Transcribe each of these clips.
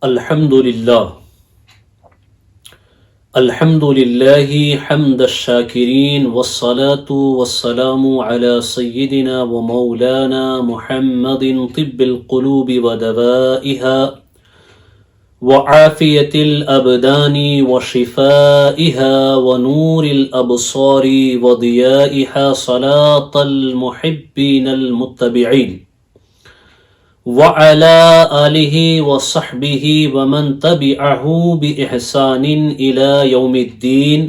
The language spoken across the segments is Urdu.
الحمد لله حمد الشاكرين والصلاة والسلام على سيدنا ومولانا محمد طب القلوب ودوائها وعافية الأبدان وشفائها ونور الأبصار وضيائها صلاة المحبين المتبعين وعلى آلہ وصحبہ ومن تبعہ بإحسان إلى يوم الدین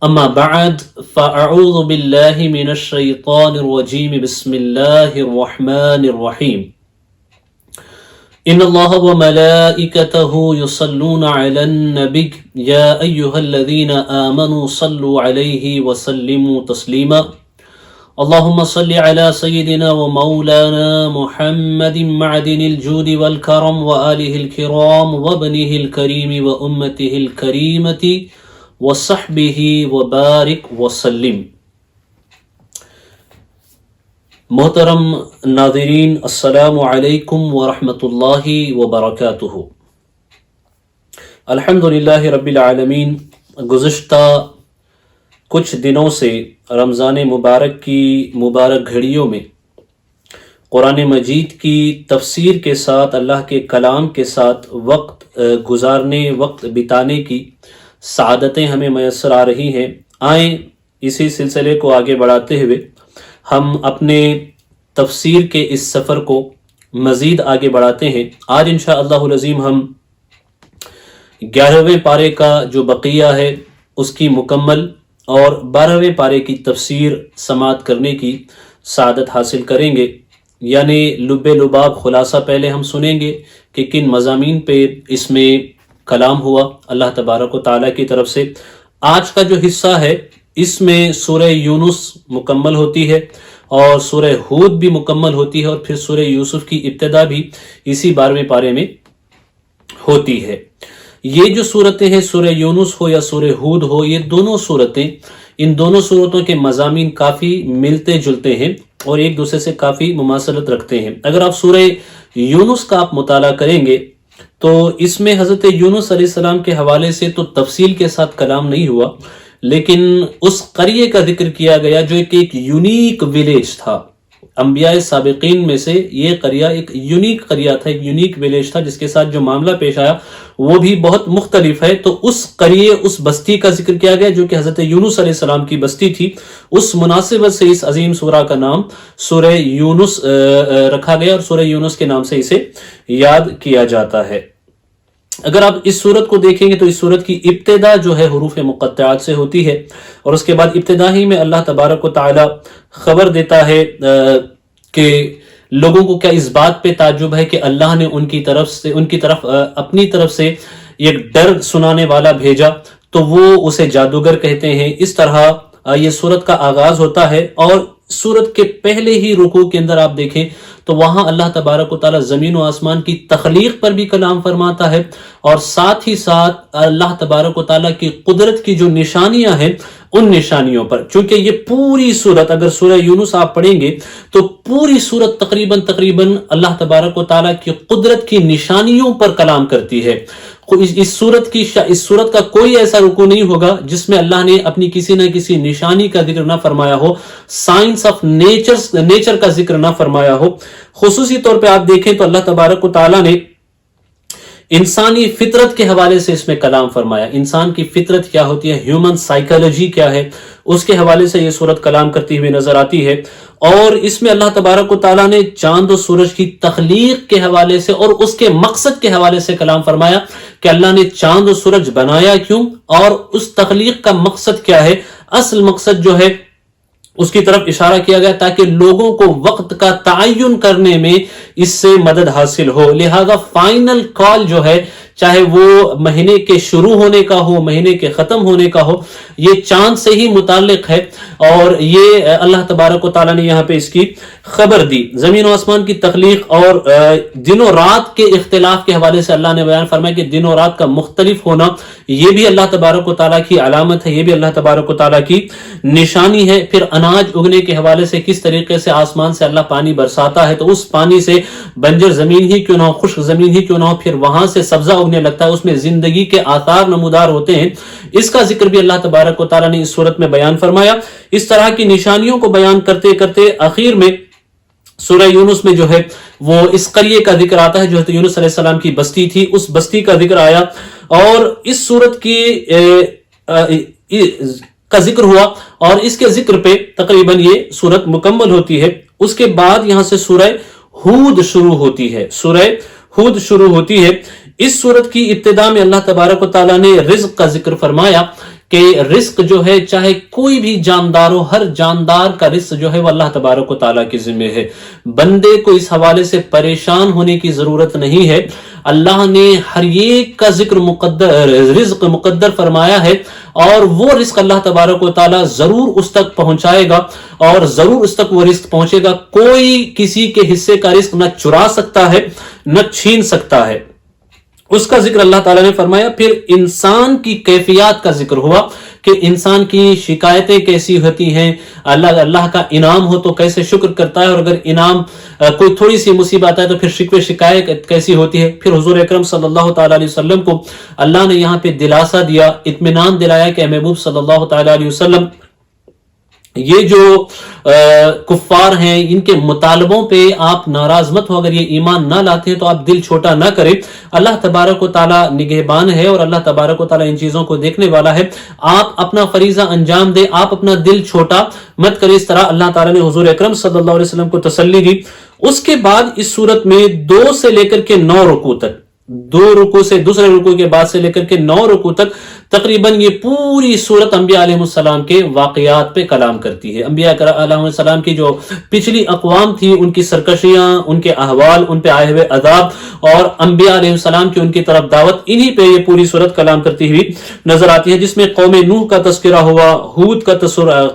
اما بعد فاعوذ باللہ من الشیطان الرجیم بسم اللہ الرحمن الرحیم ان اللہ وملائکتہ یصلون علی النبی یا ایہا الذین آمنوا صلوا علیہ وسلموا تسلیما اللهم صل على سيدنا ومولانا محمد معدن الجود والكرم وآله الكرام وابنه الكريم وأمته الكريمة وصحبه وبارك وسلم. محترم ناظرین، السلام علیکم ورحمۃ اللہ وبرکاتہ. الحمدللہ رب العالمین. گزشتہ کچھ دنوں سے رمضان مبارک کی مبارک گھڑیوں میں قرآن مجید کی تفسیر کے ساتھ، اللہ کے کلام کے ساتھ وقت گزارنے، وقت بتانے کی سعادتیں ہمیں میسر آ رہی ہیں. آئیں اسی سلسلے کو آگے بڑھاتے ہوئے ہم اپنے تفسیر کے اس سفر کو مزید آگے بڑھاتے ہیں. آج انشاءاللہ العظیم ہم 11ویں پارے کا جو بقیہ ہے اس کی مکمل اور 12ویں پارے کی تفسیر سماعت کرنے کی سعادت حاصل کریں گے. یعنی لب لباب خلاصہ پہلے ہم سنیں گے کہ کن مضامین پہ اس میں کلام ہوا اللہ تبارک و تعالیٰ کی طرف سے. آج کا جو حصہ ہے اس میں سورہ یونس مکمل ہوتی ہے اور سورہ ہود بھی مکمل ہوتی ہے، اور پھر سورہ یوسف کی ابتدا بھی اسی 12ویں پارے میں ہوتی ہے. یہ جو صورتیں ہیں، سورہ یونس ہو یا سورہ ہود ہو، یہ دونوں صورتیں، ان دونوں صورتوں کے مضامین کافی ملتے جلتے ہیں اور ایک دوسرے سے کافی مماثلت رکھتے ہیں. اگر آپ سورہ یونس کا آپ مطالعہ کریں گے تو اس میں حضرت یونس علیہ السلام کے حوالے سے تو تفصیل کے ساتھ کلام نہیں ہوا، لیکن اس قریے کا ذکر کیا گیا جو ایک یونیک ویلیج تھا. انبیاء سابقین میں سے یہ قریہ ایک یونیک قریہ تھا، ایک یونیک ویلیج تھا جس کے ساتھ جو معاملہ پیش آیا وہ بھی بہت مختلف ہے. تو اس قریے، اس بستی کا ذکر کیا گیا جو کہ حضرت یونس علیہ السلام کی بستی تھی. اس مناسبت سے اس عظیم سورہ کا نام سورہ یونس رکھا گیا اور سورہ یونس کے نام سے اسے یاد کیا جاتا ہے. اگر آپ اس صورت کو دیکھیں گے تو اس صورت کی ابتدا جو ہے حروف مقطعات سے ہوتی ہے، اور اس کے بعد ابتدا ہی میں اللہ تبارک و تعالی خبر دیتا ہے کہ لوگوں کو کیا اس بات پہ تعجب ہے کہ اللہ نے ان کی طرف اپنی طرف سے ایک ڈر سنانے والا بھیجا، تو وہ اسے جادوگر کہتے ہیں. اس طرح یہ صورت کا آغاز ہوتا ہے، اور صورت کے پہلے ہی رکوع کے اندر آپ دیکھیں تو وہاں اللہ تبارک و تعالی زمین و آسمان کی تخلیق پر بھی کلام فرماتا ہے، اور ساتھ ہی ساتھ اللہ تبارک و تعالی کی قدرت کی جو نشانیاں ہیں ان نشانیوں پر. چونکہ یہ پوری صورت، اگر سورہ یونس آپ پڑھیں گے تو پوری صورت تقریباً اللہ تبارک و تعالی کی قدرت کی نشانیوں پر کلام کرتی ہے. اس صورت کا کوئی ایسا رکوع نہیں ہوگا جس میں اللہ نے اپنی کسی نہ کسی نشانی کا ذکر نہ فرمایا ہو، سائنس آف نیچر کا ذکر نہ فرمایا ہو. خصوصی طور پہ آپ دیکھیں تو اللہ تبارک و تعالیٰ نے انسانی فطرت کے حوالے سے اس میں کلام فرمایا. انسان کی فطرت کیا ہوتی ہے، ہیومن سائیکالوجی کیا ہے، اس کے حوالے سے یہ صورت کلام کرتی ہوئی نظر آتی ہے. اور اس میں اللہ تبارک و تعالیٰ نے چاند و سورج کی تخلیق کے حوالے سے اور اس کے مقصد کے حوالے سے کلام فرمایا کہ اللہ نے چاند و سورج بنایا کیوں اور اس تخلیق کا مقصد کیا ہے. اصل مقصد جو ہے اس کی طرف اشارہ کیا گیا تاکہ لوگوں کو وقت کا تعین کرنے میں اس سے مدد حاصل ہو. لہذا فائنل کال جو ہے چاہے وہ مہینے کے شروع ہونے کا ہو، مہینے کے ختم ہونے کا ہو، یہ چاند سے ہی متعلق ہے، اور یہ اللہ تبارک و تعالیٰ نے یہاں پہ اس کی خبر دی۔ زمین و آسمان کی تخلیق اور دن و رات کے اختلاف کے حوالے سے اللہ نے بیان فرمایا کہ دن و رات کا مختلف ہونا یہ بھی اللہ تبارک و تعالیٰ کی علامت ہے، یہ بھی اللہ تبارک و تعالیٰ کی نشانی ہے۔ پھر اناج اگنے کے حوالے سے کس طریقے سے آسمان سے اللہ پانی برساتا ہے، تو اس پانی سے بنجر زمین ہی کیوں نہ ہو، خشک زمین ہی کیوں نہ ہو، پھر وہاں سے سبزہ اگنے لگتا ہے، اس میں زندگی کے آثار نمودار ہوتے ہیں۔ اس کا ذکر بھی اللہ تبارک و تعالیٰ نے اس صورت میں بیان فرمایا۔ اس طرح کی نشانیوں کو بیان کرتے کرتے آخر میں سورہ یونس میں جو ہے وہ اس قریے کا ذکر آتا ہے جو حضرت یونس علیہ السلام کی بستی تھی، اس بستی کا ذکر آیا، اور اس صورت کی کا ذکر ہوا، اور اس کے ذکر پہ تقریباً یہ صورت مکمل ہوتی ہے۔ اس کے بعد یہاں سے سورہ ہود شروع ہوتی ہے، سورہ ہود شروع ہوتی ہے۔ اس صورت کی ابتدا میں اللہ تبارک و تعالیٰ نے رزق کا ذکر فرمایا کہ رزق جو ہے چاہے کوئی بھی جاندار ہو، ہر جاندار کا رزق جو ہے وہ اللہ تبارک و تعالیٰ کے ذمہ ہے۔ بندے کو اس حوالے سے پریشان ہونے کی ضرورت نہیں ہے، اللہ نے ہر ایک کا ذکر رزق مقدر فرمایا ہے، اور وہ رزق اللہ تبارک و تعالیٰ ضرور اس تک پہنچائے گا، اور ضرور اس تک وہ رزق پہنچے گا۔ کوئی کسی کے حصے کا رزق نہ چرا سکتا ہے نہ چھین سکتا ہے، اس کا ذکر اللہ تعالیٰ نے فرمایا۔ پھر انسان کی کیفیات کا ذکر ہوا کہ انسان کی شکایتیں کیسی ہوتی ہیں، اللہ کا انعام ہو تو کیسے شکر کرتا ہے، اور اگر انعام کوئی تھوڑی سی مصیبت آئے تو پھر شکوے شکایت کیسی ہوتی ہے۔ پھر حضور اکرم صلی اللہ تعالیٰ علیہ وسلم کو اللہ نے یہاں پہ دلاسا دیا، اطمینان دلایا کہ اے محبوب صلی اللہ تعالیٰ علیہ وسلم، یہ جو کفار ہیں ان کے مطالبوں پہ آپ ناراض مت ہو، اگر یہ ایمان نہ لاتے ہیں تو آپ دل چھوٹا نہ کریں، اللہ تبارک و تعالیٰ نگہبان ہے، اور اللہ تبارک و تعالیٰ ان چیزوں کو دیکھنے والا ہے، آپ اپنا فریضہ انجام دیں، آپ اپنا دل چھوٹا مت کریں۔ اس طرح اللہ تعالیٰ نے حضور اکرم صلی اللہ علیہ وسلم کو تسلی دی۔ اس کے بعد اس صورت میں 2 سے لے کر کے 9 رکوع تک، 2 رکوع سے دوسرے رکوع کے بعد سے لے کر کے 9 رکوع تک تقریباً یہ پوری صورت انبیاء علیہ السلام کے واقعات پہ کلام کرتی ہے۔ انبیاء علیہ السلام کی جو پچھلی اقوام تھی، ان کی سرکشیاں، ان کے احوال، ان پہ آئے ہوئے عذاب، اور انبیاء علیہ السلام کی ان کی طرف دعوت، انہی پہ یہ پوری صورت کلام کرتی ہوئی نظر آتی ہے، جس میں قوم نوح کا تذکرہ ہوا،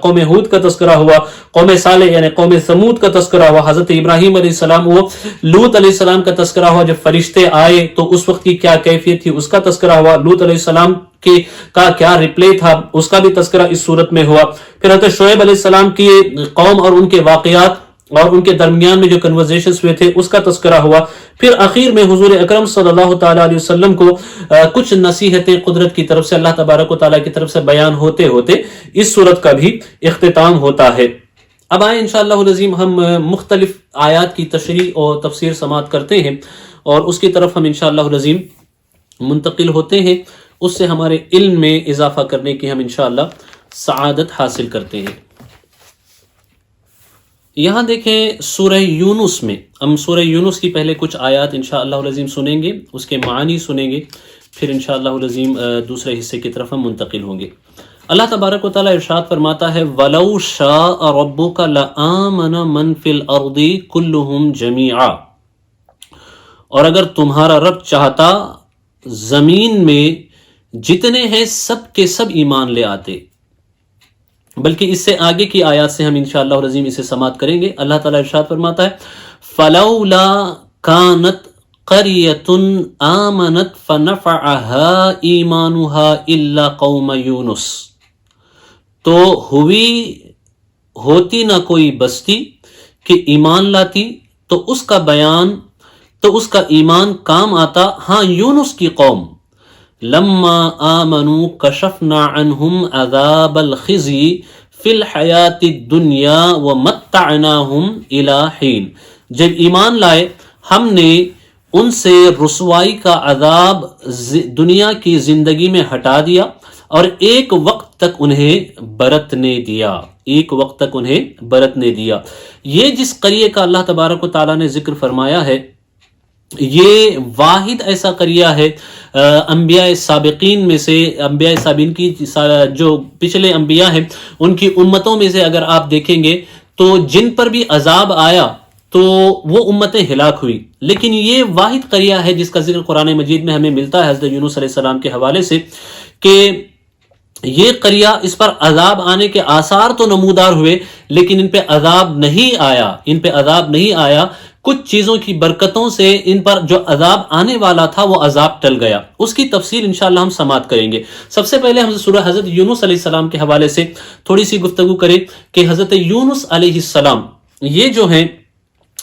قوم ہود کا تذکرہ ہوا، قوم صالح یعنی قوم ثمود کا تذکرہ ہوا، حضرت ابراہیم علیہ السلام و لوط علیہ السلام کا تذکرہ ہوا، جب فرشتے آئے تو اس وقت کی کیا کیفیت تھی اس کا تذکرہ ہوا، لوط علیہ السلام کا کیا ریپلے تھا اس کا بھی تذکرہ اس صورت میں ہوا، پھر حضرت شعیب علیہ السلام کی قوم اور ان کے واقعات اور ان کے درمیان میں جو کنورزیشنز ہوئے تھے اس کا تذکرہ ہوا، پھر آخر میں حضور اکرم صلی اللہ تعالیٰ علیہ وسلم کو کچھ نصیحتیں قدرت کی طرف سے، اللہ تبارک و تعالیٰ کی طرف سے بیان ہوتے ہوتے اس صورت کا بھی اختتام ہوتا ہے۔ اب آئیں انشاءاللہ العظیم ہم مختلف آیات کی تشریح اور تفسیر سماعت کرتے ہیں، اور اس کی طرف ہم انشاءاللہ العظیم منتقل ہوتے ہیں، اس سے ہمارے علم میں اضافہ کرنے کی ہم انشاءاللہ سعادت حاصل کرتے ہیں۔ یہاں دیکھیں سورہ یونس میں، ہم سورہ یونس کی پہلے کچھ آیات انشاءاللہ العظیم سنیں گے، اس کے معانی سنیں گے، پھر انشاءاللہ العظیم دوسرے حصے کی طرف ہم منتقل ہوں گے۔ اللہ تبارک و تعالیٰ ارشاد فرماتا ہے وَلَوْ شَاءَ رَبُّكَ لَآمَنَ مَنْ فِي الْأَرْضِ كُلُّهُمْ جَمِيعًا، اور اگر تمہارا رب چاہتا زمین میں جتنے ہیں سب کے سب ایمان لے آتے۔ بلکہ اس سے آگے کی آیات سے ہم انشاءاللہ العظیم اسے سماعت کریں گے۔ اللہ تعالیٰ ارشاد فرماتا ہے فَلَوْلَا كَانَتْ قَرْيَةٌ آمَنَتْ فَنَفَعَهَا إِيمَانُهَا إِلَّا قَوْمَ يُونُسَ، تو ہوتی نہ کوئی بستی کہ ایمان لاتی تو اس کا ایمان کام آتا، ہاں یونس کی قوم، لما آمنوا کشفنا عنہم عذاب الخزی فی الحیات الدنیا ومتعناہم الی حین، جب ایمان لائے ہم نے ان سے رسوائی کا عذاب دنیا کی زندگی میں ہٹا دیا، اور ایک وقت تک انہیں برتنے دیا۔ یہ جس قریے کا اللہ تبارک و تعالیٰ نے ذکر فرمایا ہے، یہ واحد ایسا قریہ ہے انبیاء سابقین میں سے، انبیاء سابقین کی جو پچھلے انبیاء ہیں ان کی امتوں میں سے اگر آپ دیکھیں گے تو جن پر بھی عذاب آیا تو وہ امتیں ہلاک ہوئی. لیکن یہ واحد قریہ ہے جس کا ذکر قرآن مجید میں ہمیں ملتا ہے حضرت یونس علیہ السلام کے حوالے سے کہ یہ قریہ اس پر عذاب آنے کے آثار تو نمودار ہوئے لیکن ان پہ عذاب نہیں آیا. کچھ چیزوں کی برکتوں سے ان پر جو عذاب آنے والا تھا وہ عذاب ٹل گیا. اس کی تفصیل انشاءاللہ ہم سماعت کریں گے. سب سے پہلے ہم سورہ حضرت یونس علیہ السلام کے حوالے سے تھوڑی سی گفتگو کریں کہ حضرت یونس علیہ السلام یہ جو ہیں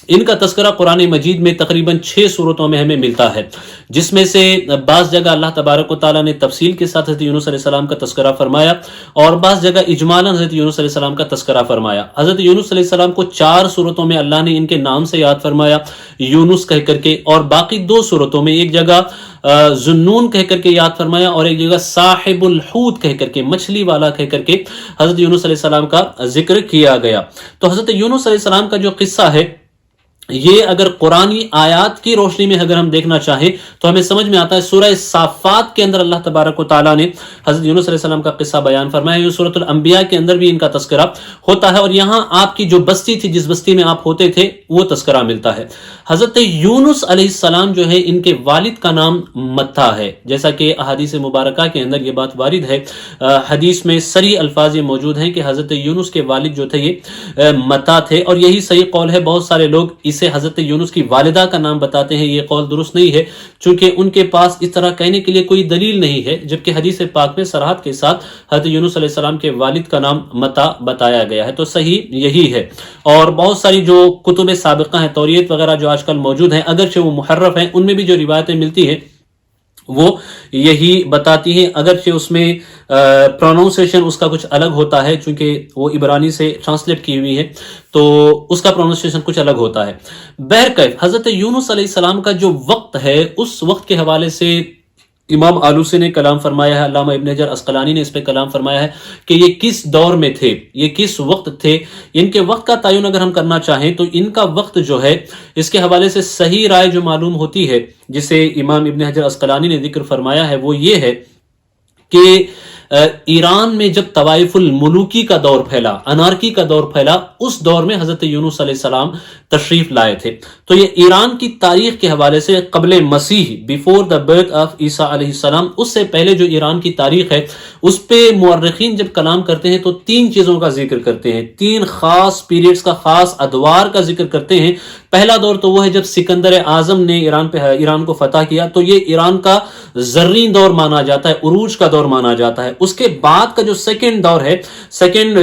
ان کا تذکرہ قرآن مجید میں تقریباً 6 صورتوں میں ہمیں ملتا ہے، جس میں سے بعض جگہ اللہ تبارک و تعالیٰ نے تفصیل کے ساتھ حضرت یونس علیہ السلام کا تذکرہ فرمایا اور بعض جگہ اجمالاً حضرت یونس علیہ السلام کا تذکرہ فرمایا. حضرت یونس علیہ السلام کو 4 صورتوں میں اللہ نے ان کے نام سے یاد فرمایا یونس کہہ کر کے، اور باقی 2 صورتوں میں ایک جگہ ذنون کہہ کر کے یاد فرمایا اور ایک جگہ صاحب الحوت کہہ کر کے، مچھلی والا کہہ کر کے حضرت یونس علیہ السلام کا ذکر کیا گیا. تو حضرت یونس علیہ السلام کا جو قصہ ہے یہ اگر قرآنی آیات کی روشنی میں اگر ہم دیکھنا چاہیں تو ہمیں سمجھ میں آتا ہے سورہ صافات کے اندر اللہ تبارک و تعالیٰ نے حضرت یونس علیہ السلام کا قصہ بیان فرمایا. یہ سورۃ الانبیاء کے اندر بھی ان کا تذکرہ ہوتا ہے اور یہاں آپ کی جو بستی تھی، جس بستی میں آپ ہوتے تھے، وہ تذکرہ ملتا ہے. حضرت یونس علیہ السلام جو ہے ان کے والد کا نام متھا ہے، جیسا کہ احادیث مبارکہ کے اندر یہ بات وارد ہے. حدیث میں صریح الفاظ یہ موجود ہیں کہ حضرت یونس کے والد جو تھے یہ متا تھے، اور یہی صحیح قول ہے. بہت سارے لوگ اسے حضرت یونس کی والدہ کا نام بتاتے ہیں، یہ قول درست نہیں ہے چونکہ ان کے پاس اس طرح کہنے کے لیے کوئی دلیل نہیں ہے، جبکہ حدیث پاک میں صراحت کے ساتھ حضرت یونس علیہ السلام کے والد کا نام متا بتایا گیا ہے. تو صحیح یہی ہے. اور بہت ساری جو کتب سابقہ ہیں، توریت وغیرہ جو آج کل موجود ہیں، اگرچہ وہ محرف ہیں، ان میں بھی جو روایتیں ملتی ہیں وہ یہی بتاتی ہیں، اگرچہ اس میں پروننسیشن اس کا کچھ الگ ہوتا ہے چونکہ وہ عبرانی سے ٹرانسلیٹ کی ہوئی ہے تو اس کا پروننسیشن کچھ الگ ہوتا ہے. بہرکیف حضرت یونس علیہ السلام کا جو وقت ہے اس وقت کے حوالے سے امام آلوسی نے کلام فرمایا ہے، علامہ ابن حجر عسقلانی نے اس پہ کلام فرمایا ہے کہ یہ کس دور میں تھے، یہ کس وقت تھے. ان کے وقت کا تعین اگر ہم کرنا چاہیں تو ان کا وقت جو ہے اس کے حوالے سے صحیح رائے جو معلوم ہوتی ہے جسے امام ابن حجر عسقلانی نے ذکر فرمایا ہے وہ یہ ہے کہ ایران میں جب طوائف الملوکی کا دور پھیلا، انارکی کا دور پھیلا، اس دور میں حضرت یونس علیہ السلام تشریف لائے تھے. تو یہ ایران کی تاریخ کے حوالے سے قبل مسیح، بیفور دا برتھ آف عیسیٰ علیہ السلام، اس سے پہلے جو ایران کی تاریخ ہے اس پہ مورخین جب کلام کرتے ہیں تو 3 چیزوں کا ذکر کرتے ہیں، 3 خاص پیریڈز کا، خاص ادوار کا ذکر کرتے ہیں. پہلا دور تو وہ ہے جب سکندر اعظم نے ایران کو فتح کیا، تو یہ ایران کا زرین دور مانا جاتا ہے، عروج کا دور مانا جاتا ہے. اس کے بعد کا جو سیکنڈ دور ہے، سیکنڈ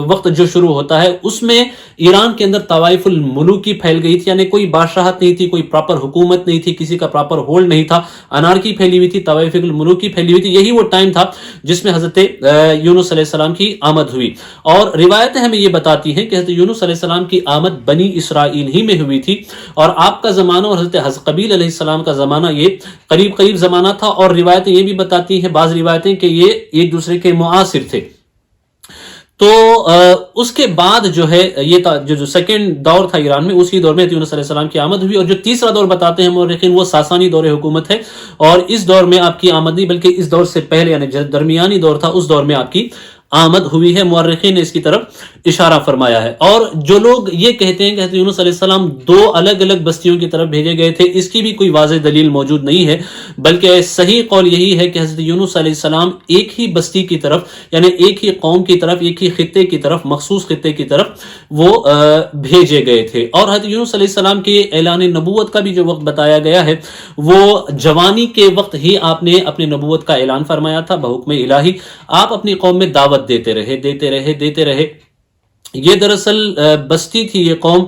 وقت جو شروع ہوتا ہے، اس میں ایران کے اندر طوائف الملوکی پھیل گئی تھی، یعنی کوئی بادشاہت نہیں تھی، کوئی پراپر حکومت نہیں تھی، کسی کا پراپر ہولڈ نہیں تھا، انارکی پھیلی ہوئی تھی، طوائف الملوکی پھیلی ہوئی تھی. یہی وہ ٹائم تھا جس میں حضرت یونس علیہ السلام کی آمد ہوئی. اور روایتیں ہمیں یہ بتاتی ہیں کہ حضرت یونس علیہ السلام کی آمد بنی اسرائیل ہی میں ہوئی تھی اور آپ کا زمانہ اور حضرت حزقبیل علیہ السلام کا زمانہ یہ قریب زمانہ تھا. اور روایتیں یہ بھی بتاتی ہیں، بعض روایتیں، کہ یہ ایک دوسرے کے معاصر تھے. تو اس کے بعد جو ہے یہ جو سیکنڈ دور تھا ایران میں، اسی دور میں یونس علیہ السلام کی آمد ہوئی. اور جو تیسرا دور بتاتے ہیں مورخین وہ ساسانی دور حکومت ہے، اور اس دور میں آپ کی آمد نہیں بلکہ اس دور سے پہلے یعنی درمیانی دور تھا، اس دور میں آپ کی آمد ہوئی ہے. مورخین نے اس کی طرف اشارہ فرمایا ہے. اور جو لوگ یہ کہتے ہیں کہ حضرت یونس علیہ السلام 2 الگ الگ بستیوں کی طرف بھیجے گئے تھے، اس کی بھی کوئی واضح دلیل موجود نہیں ہے، بلکہ صحیح قول یہی ہے کہ حضرت یونس علیہ السلام ایک ہی بستی کی طرف، یعنی ایک ہی قوم کی طرف، ایک ہی خطے کی طرف، مخصوص خطے کی طرف وہ بھیجے گئے تھے. اور حضرت یونس علیہ السلام کے اعلان نبوت کا بھی جو وقت بتایا گیا ہے وہ جوانی کے وقت ہی آپ نے اپنی نبوت کا اعلان فرمایا تھا بحکم الہی. آپ اپنی قوم میں دعوت دیتے رہے. یہ دراصل بستی تھی، یہ قوم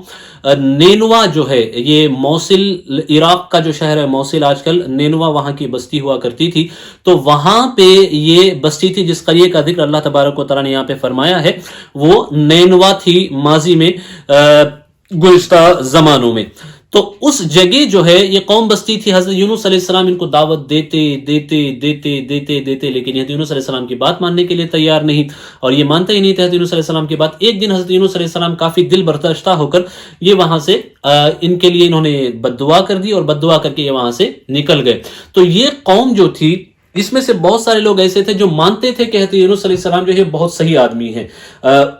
نینوا جو ہے، یہ موصل، عراق کا جو شہر ہے موصل آج کل، نینوا وہاں کی بستی ہوا کرتی تھی. تو وہاں پہ یہ بستی تھی جس قریے کا ذکر اللہ تبارک و تعالیٰ نے یہاں پہ فرمایا ہے، وہ نینوا تھی ماضی میں، گزشتہ زمانوں میں. تو اس جگہ جو ہے یہ قوم بستی تھی. حضرت یونس علیہ السلام ان کو دعوت دیتے لیکن حضرت یونس علیہ السلام کی بات ماننے کے لیے تیار نہیں، اور یہ مانتے ہی نہیں تھے حضرت یونس علیہ السلام کی بات. ایک دن حضرت یونس علیہ السلام کافی دل برداشتہ ہو کر یہ وہاں سے ان کے لیے انہوں نے بد دعا کر دی اور بد دعا کر کے یہ وہاں سے نکل گئے. تو یہ قوم جو تھی اس میں سے بہت سارے لوگ ایسے تھے جو مانتے تھے کہ حضرت یونس علیہ السلام جو ہے بہت صحیح آدمی ہے،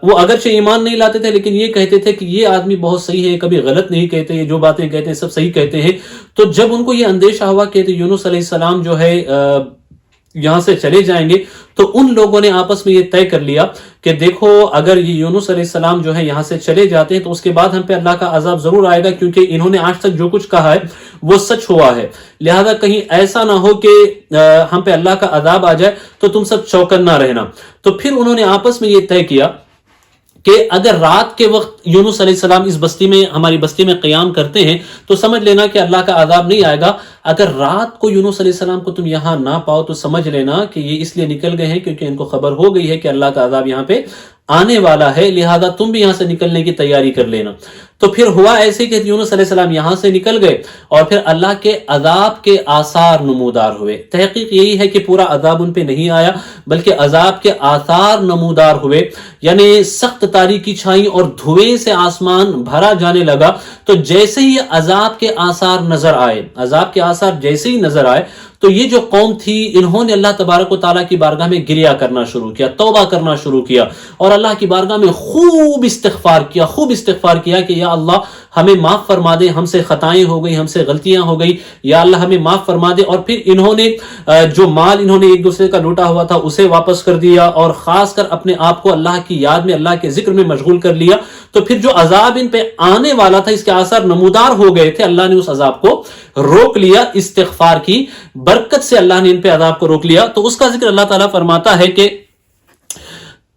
وہ اگرچہ ایمان نہیں لاتے تھے لیکن یہ کہتے تھے کہ یہ آدمی بہت صحیح ہے، کبھی غلط نہیں کہتے، یہ جو باتیں کہتے ہیں سب صحیح کہتے ہیں۔ تو جب ان کو یہ اندیشہ ہوا کہ حضرت یونس علیہ السلام جو ہے یہاں سے چلے جائیں گے، تو ان لوگوں نے آپس میں یہ طے کر لیا کہ دیکھو اگر یہ یونس علیہ السلام جو ہے یہاں سے چلے جاتے ہیں تو اس کے بعد ہم پہ اللہ کا عذاب ضرور آئے گا، کیونکہ انہوں نے آج تک جو کچھ کہا ہے وہ سچ ہوا ہے، لہذا کہیں ایسا نہ ہو کہ ہم پہ اللہ کا عذاب آ جائے تو تم سب چوکنا رہنا۔ تو پھر انہوں نے آپس میں یہ طے کیا کہ اگر رات کے وقت یونس علیہ السلام اس بستی میں، ہماری بستی میں قیام کرتے ہیں تو سمجھ لینا کہ اللہ کا عذاب نہیں آئے گا، اگر رات کو یونس علیہ السلام کو تم یہاں نہ پاؤ تو سمجھ لینا کہ یہ اس لیے نکل گئے ہیں کیونکہ ان کو خبر ہو گئی ہے کہ اللہ کا عذاب یہاں پہ آنے والا ہے، لہذا تم بھی یہاں سے نکلنے کی تیاری کر لینا۔ تو پھر ہوا ایسے کہ یونس علیہ السلام یہاں سے نکل گئے اور پھر اللہ کے عذاب کے آثار نمودار ہوئے۔ تحقیق یہی ہے کہ پورا عذاب ان پہ نہیں آیا بلکہ عذاب کے آثار نمودار ہوئے، یعنی سخت تاریکی چھائی اور دھوئیں سے آسمان بھرا جانے لگا۔ تو جیسے ہی عذاب کے آثار نظر آئے، عذاب کے آثار جیسے ہی نظر آئے تو یہ جو قوم تھی انہوں نے اللہ تبارک و تعالیٰ کی بارگاہ میں گریہ کرنا شروع کیا، توبہ کرنا شروع کیا اور اللہ کی بارگاہ میں خوب استغفار کیا کہ یا اللہ ہمیں معاف فرما دے، ہم سے خطائیں ہو گئی، ہم سے غلطیاں ہو گئی، یا اللہ ہمیں معاف فرما دے۔ اور پھر انہوں نے جو مال انہوں نے ایک دوسرے کا لوٹا ہوا تھا اسے واپس کر دیا اور خاص کر اپنے آپ کو اللہ کی یاد میں، اللہ کے ذکر میں مشغول کر لیا۔ تو پھر جو عذاب ان پہ آنے والا تھا اس کے آثار نمودار ہو گئے تھے، اللہ نے اس عذاب کو روک لیا، استغفار کی برکت سے اللہ نے ان پہ عذاب کو روک لیا۔ تو اس کا ذکر اللہ تعالیٰ فرماتا ہے کہ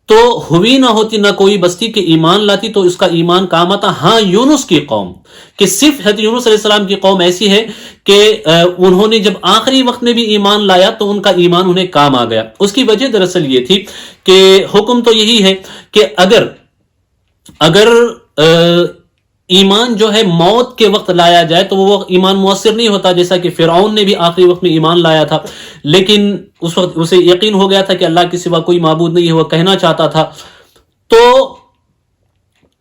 تو ہوئی نہ ہوتی نہ کوئی بستی کے ایمان لاتی تو اس کا ایمان کام آتا، ہاں یونس کی قوم، کہ صرف حضرت یونس علیہ السلام کی قوم ایسی ہے کہ انہوں نے جب آخری وقت میں بھی ایمان لایا تو ان کا ایمان انہیں کام آ گیا۔ اس کی وجہ دراصل یہ تھی کہ حکم تو یہی ہے کہ اگر ایمان جو ہے موت کے وقت لایا جائے تو وہ ایمان مؤثر نہیں ہوتا، جیسا کہ فرعون نے بھی آخری وقت میں ایمان لایا تھا لیکن اس وقت اسے یقین ہو گیا تھا کہ اللہ کے سوا کوئی معبود نہیں ہے، وہ کہنا چاہتا تھا۔ تو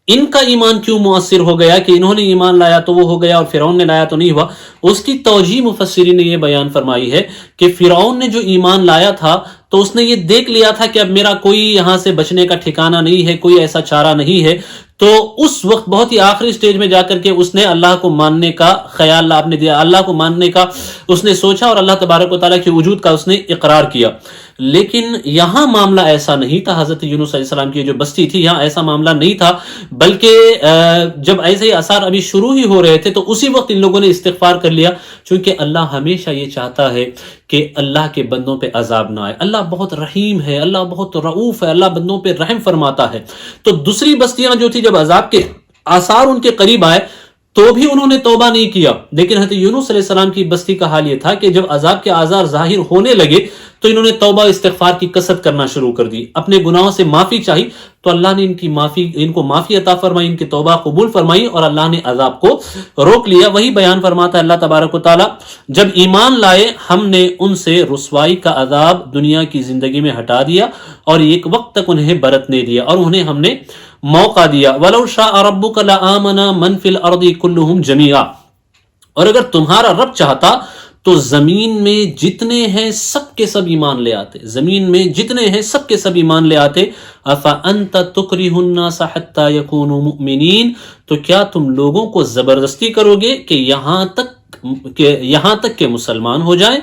ان کا ایمان کیوں مؤثر ہو گیا کہ انہوں نے ایمان لایا تو وہ ہو گیا اور فرعون نے لایا تو نہیں ہوا؟ اس کی توجیہ مفسرین نے یہ بیان فرمائی ہے کہ فرعون نے جو ایمان لایا تھا تو اس نے یہ دیکھ لیا تھا کہ اب میرا کوئی یہاں سے بچنے کا ٹھکانہ نہیں ہے، کوئی ایسا چارہ نہیں ہے، تو اس وقت بہت ہی آخری سٹیج میں جا کر کے اس نے اللہ کو ماننے کا خیال آپ نے دیا، اللہ کو ماننے کا اس نے سوچا اور اللہ تبارک و تعالیٰ کی وجود کا اس نے اقرار کیا۔ لیکن یہاں معاملہ ایسا نہیں تھا، حضرت یونس علیہ السلام کی جو بستی تھی یہاں ایسا معاملہ نہیں تھا، بلکہ جب ایسے ہی آثار ابھی شروع ہی ہو رہے تھے تو اسی وقت ان لوگوں نے استغفار کر لیا، چونکہ اللہ ہمیشہ یہ چاہتا ہے کہ اللہ کے بندوں پہ عذاب نہ آئے۔ اللہ بہت رحیم ہے، اللہ بہت رؤوف ہے، اللہ بندوں پہ رحم فرماتا ہے۔ تو دوسری بستیاں جو تھی جب عذاب کے آثار ان کے قریب آئے تو بھی انہوں نے توبہ نہیں کیا، لیکن حضرت یونس علیہ السلام کی بستی کا حال یہ تھا کہ جب عذاب کے آثار ظاہر ہونے لگے تو انہوں نے توبہ استغفار کی کثرت کرنا شروع کر دی، اپنے گناہوں سے معافی چاہی تو اللہ نے ان کو معافی عطا فرمائی، ان کی توبہ قبول فرمائی اور اللہ نے عذاب کو روک لیا۔ وہی بیان فرماتا ہے اللہ تبارک و تعالیٰ، جب ایمان لائے ہم نے ان سے رسوائی کا عذاب دنیا کی زندگی میں ہٹا دیا اور ایک وقت تک انہیں برتنے دیا اور انہیں ہم نے موقع دیا۔ وَلَوْ شَاءَ رَبُّكَ لَآمَنَ مَنْ فِي الْأَرْضِ كُلُّهُمْ جَمِيعًا، اور اگر تمہارا رب چاہتا تو زمین میں جتنے ہیں سب کے سب ایمان لے آتے، زمین میں جتنے ہیں سب کے سب ایمان لے آتے۔ أَفَأَنْتَ تُكْرِهُ النَّاسَ حَتَّى يَكُونُوا مُؤْمِنِينَ، تو کیا تم لوگوں کو زبردستی کرو گے کہ یہاں تک کہ مسلمان ہو جائیں؟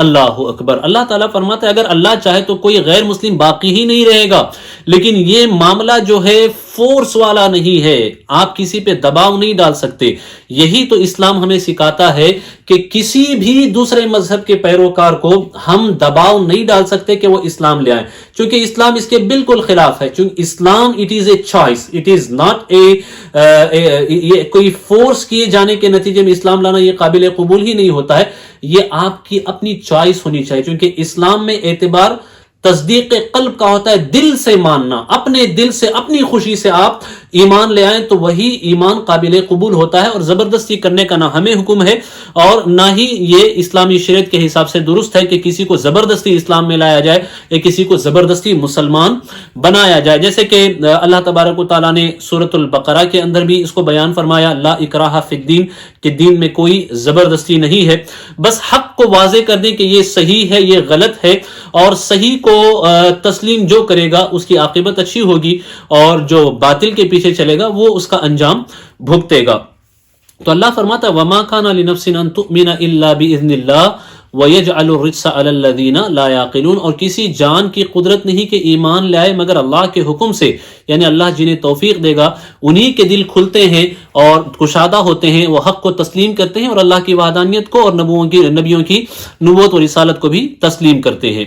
اللہ اکبر۔ اللہ تعالیٰ فرماتا ہے اگر اللہ چاہے تو کوئی غیر مسلم باقی ہی نہیں رہے گا، لیکن یہ معاملہ جو ہے فورس والا نہیں ہے، آپ کسی پہ دباؤ نہیں ڈال سکتے۔ یہی تو اسلام ہمیں سکھاتا ہے کہ کسی بھی دوسرے مذہب کے پیروکار کو ہم دباؤ نہیں ڈال سکتے کہ وہ اسلام لے آئیں، چونکہ اسلام اس کے بالکل خلاف ہے۔ چونکہ Islam it is a choice, it is not a کوئی فورس کیے جانے کے نتیجے میں اسلام لانا یہ قابل قبول ہی نہیں ہوتا ہے، یہ آپ کی اپنی چوائس ہونی چاہیے، چونکہ اسلام میں اعتبار تصدیق قلب کا ہوتا ہے دل سے ماننا، اپنے دل سے اپنی خوشی سے آپ ایمان لے آئیں تو وہی ایمان قابل قبول ہوتا ہے، اور زبردستی کرنے کا نہ ہمیں حکم ہے اور نہ ہی یہ اسلامی شریعت کے حساب سے درست ہے کہ کسی کو زبردستی اسلام میں لایا جائے یا کسی کو زبردستی مسلمان بنایا جائے. جیسے کہ اللہ تبارک و تعالیٰ نے سورۃ البقرہ کے اندر بھی اس کو بیان فرمایا، لا اکراہ فی الدین، کہ دین میں کوئی زبردستی نہیں ہے، بس حق کو واضح کر دیں کہ یہ صحیح ہے یہ غلط ہے، اور صحیح کو تسلیم جو کرے گا اس کی عاقبت اچھی ہوگی، اور جو باطل کے پیچھے چلے گا وہ اس کا انجام بھگتے گا. تو اللہ فرماتا ہے وَمَا كَانَ لِنَفْسٍ أَن تُؤْمِنَ إِلَّا بِإِذْنِ اللَّهِ وَيَجْعَلُ الرِّجْسَ عَلَى الَّذِينَ لَا يَعْقِلُونَ، اور کسی جان کی قدرت نہیں کہ ایمان لے آئے مگر اللہ کے حکم سے، یعنی اللہ جنہیں توفیق دے گا انہی کے دل کھلتے ہیں اور کشادہ ہوتے ہیں، وہ حق کو تسلیم کرتے ہیں اور اللہ کی وحدانیت کو اور نبیوں کی نبوت اور رسالت کو بھی تسلیم کرتے ہیں.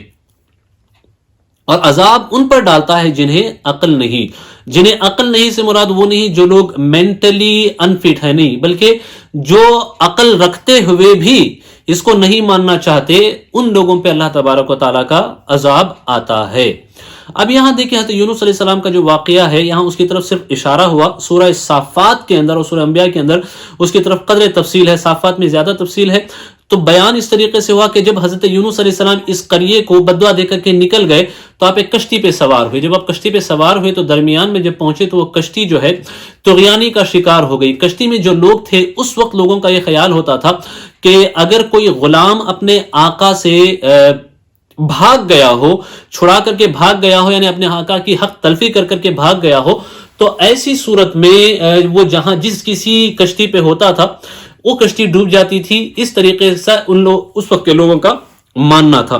اور عذاب ان پر ڈالتا ہے جنہیں عقل نہیں. جنہیں عقل نہیں سے مراد وہ نہیں جو لوگ مینٹلی انفٹ ہے، نہیں، بلکہ جو عقل رکھتے ہوئے بھی اس کو نہیں ماننا چاہتے، ان لوگوں پہ اللہ تبارک و تعالیٰ کا عذاب آتا ہے. اب یہاں دیکھیں حضرت یونس علیہ السلام کا جو واقعہ ہے یہاں اس کی طرف صرف اشارہ ہوا. سورہ صافات کے اندر اور سورہ انبیاء کے اندر اس کی طرف قدر تفصیل ہے، صافات میں زیادہ تفصیل ہے. تو بیان اس طریقے سے ہوا کہ جب حضرت یونس علیہ السلام اس قریے کو بددعا دے کر کے نکل گئے تو آپ ایک کشتی پہ سوار ہوئے. جب آپ کشتی پہ سوار ہوئے تو درمیان میں جب پہنچے تو وہ کشتی جو ہے طغیانی کا شکار ہو گئی. کشتی میں جو لوگ تھے اس وقت لوگوں کا یہ خیال ہوتا تھا کہ اگر کوئی غلام اپنے آقا سے بھاگ گیا ہو، چھڑا کر کے بھاگ گیا ہو، یعنی اپنے آقا کی حق تلفی کر کر کے بھاگ گیا ہو، تو ایسی صورت میں وہ جہاں جس کسی کشتی پہ ہوتا تھا وہ کشتی ڈوب جاتی تھی. اس طریقے سے اس وقت کے لوگوں کا ماننا تھا.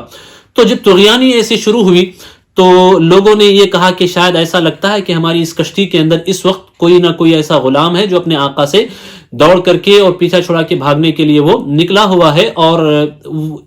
تو جب طغیانی ایسی شروع ہوئی تو لوگوں نے یہ کہا کہ شاید ایسا لگتا ہے کہ ہماری اس کشتی کے اندر اس وقت کوئی نہ کوئی ایسا غلام ہے جو اپنے آقا سے دوڑ کر کے اور پیچھا چھڑا کے بھاگنے کے لیے وہ نکلا ہوا ہے، اور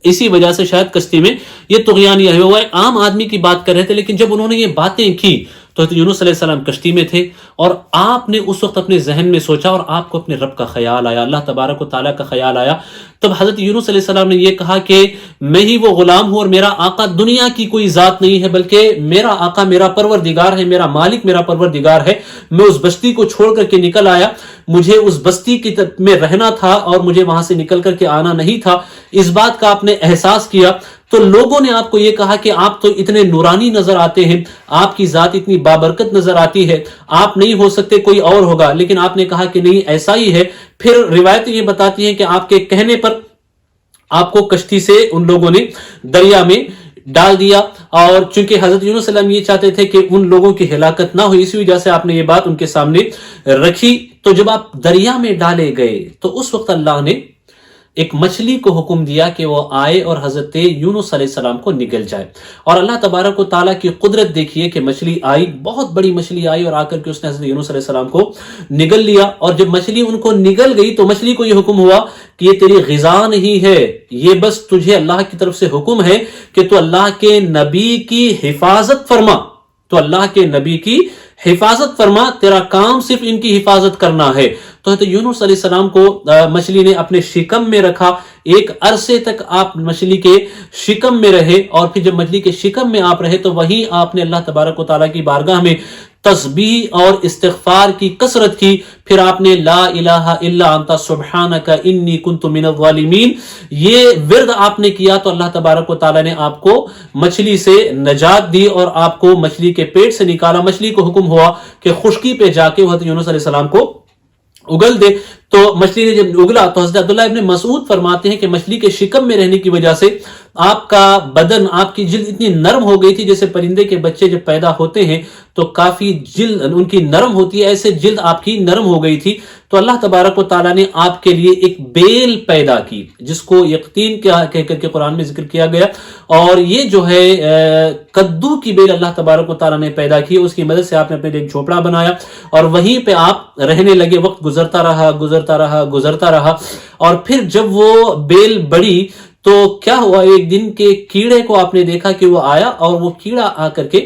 اسی وجہ سے شاید کشتی میں یہ طغیانی ہے. وہ عام آدمی کی بات کر رہے تھے، لیکن جب انہوں نے یہ باتیں کی تو حضرت یونس علیہ السلام کشتی میں تھے اور آپ نے اس وقت اپنے ذہن میں سوچا اور آپ کو اپنے رب کا خیال آیا، اللہ تبارک و تعالیٰ کا خیال آیا. تب حضرت یونس علیہ السلام نے یہ کہا کہ میں ہی وہ غلام ہوں اور میرا آقا دنیا کی کوئی ذات نہیں ہے، بلکہ میرا آقا میرا پروردگار ہے، میرا مالک میرا پروردگار ہے. میں اس بستی کو چھوڑ کر کے نکل آیا، مجھے اس بستی میں رہنا تھا اور مجھے وہاں سے نکل کر کے آنا نہیں تھا. اس بات کا آپ نے احساس کیا تو لوگوں نے آپ کو یہ کہا کہ آپ تو اتنے نورانی نظر آتے ہیں، آپ کی ذات اتنی بابرکت نظر آتی ہے، آپ نہیں ہو سکتے، کوئی اور ہوگا. لیکن آپ نے کہا کہ نہیں ایسا ہی ہے. پھر روایتیں یہ بتاتی ہیں کہ آپ کے کہنے پر آپ کو کشتی سے ان لوگوں نے دریا میں ڈال دیا، اور چونکہ حضرت یونس علیہ السلام یہ چاہتے تھے کہ ان لوگوں کی ہلاکت نہ ہو، اسی وجہ سے آپ نے یہ بات ان کے سامنے رکھی. تو جب آپ دریا میں ڈالے گئے تو اس وقت اللہ نے ایک مچھلی کو حکم دیا کہ وہ آئے اور حضرت یونس علیہ السلام کو نگل جائے. اور اللہ تبارک و تعالیٰ کی قدرت دیکھیے کہ مچھلی آئی، بہت بڑی مچھلی آئی اور آ کر کے اس نے حضرت یونس علیہ السلام کو نگل لیا. اور جب مچھلی ان کو نگل گئی تو مچھلی کو یہ حکم ہوا کہ یہ تیری غذا نہیں ہے، یہ بس تجھے اللہ کی طرف سے حکم ہے کہ تو اللہ کے نبی کی حفاظت فرما، تو اللہ کے نبی کی حفاظت فرما، تیرا کام صرف ان کی حفاظت کرنا ہے. تو حضرت یونس علیہ السلام کو مچھلی نے اپنے شکم میں رکھا. ایک عرصے تک آپ مچھلی کے شکم میں رہے، اور پھر جب مچھلی کے شکم میں آپ رہے تو وہیں آپ نے اللہ تبارک و تعالیٰ کی بارگاہ میں تسبیح اور استغفار کی کثرت کی. پھر آپ نے لا الہ الا انت سبحانک انی کنت من الظالمین یہ ورد آپ نے کیا تو اللہ تبارک و تعالیٰ نے آپ کو مچھلی سے نجات دی اور آپ کو مچھلی کے پیٹ سے نکالا. مچھلی کو حکم ہوا کہ خشکی پہ جا کے حضرت یونس علیہ السلام کو اگل دے. تو مچھلی نے جب اگلا تو حضرت عبداللہ ابن مسعود فرماتے ہیں کہ مچھلی کے شکم میں رہنے کی وجہ سے آپ کا بدن، آپ کی جلد اتنی نرم ہو گئی تھی، جیسے پرندے کے بچے جب پیدا ہوتے ہیں تو کافی جلد ان کی نرم ہوتی ہے، ایسے جلد آپ کی نرم ہو گئی تھی. تو اللہ تبارک و تعالیٰ نے آپ کے لیے ایک بیل پیدا کی جس کو یقین کہہ کر کے قرآن میں ذکر کیا گیا، اور یہ جو ہے کدو کی بیل اللہ تبارک و تعالیٰ نے پیدا کی. اس کی مدد سے آپ نے اپنے لیے ایک جھوپڑا بنایا اور وہیں پہ آپ رہنے لگے. وقت گزرتا رہا اور پھر جب وہ بیل بڑی تو کیا ہوا، ایک دن کے کیڑے کو آپ نے دیکھا کہ وہ آیا اور وہ کیڑا آ کر کے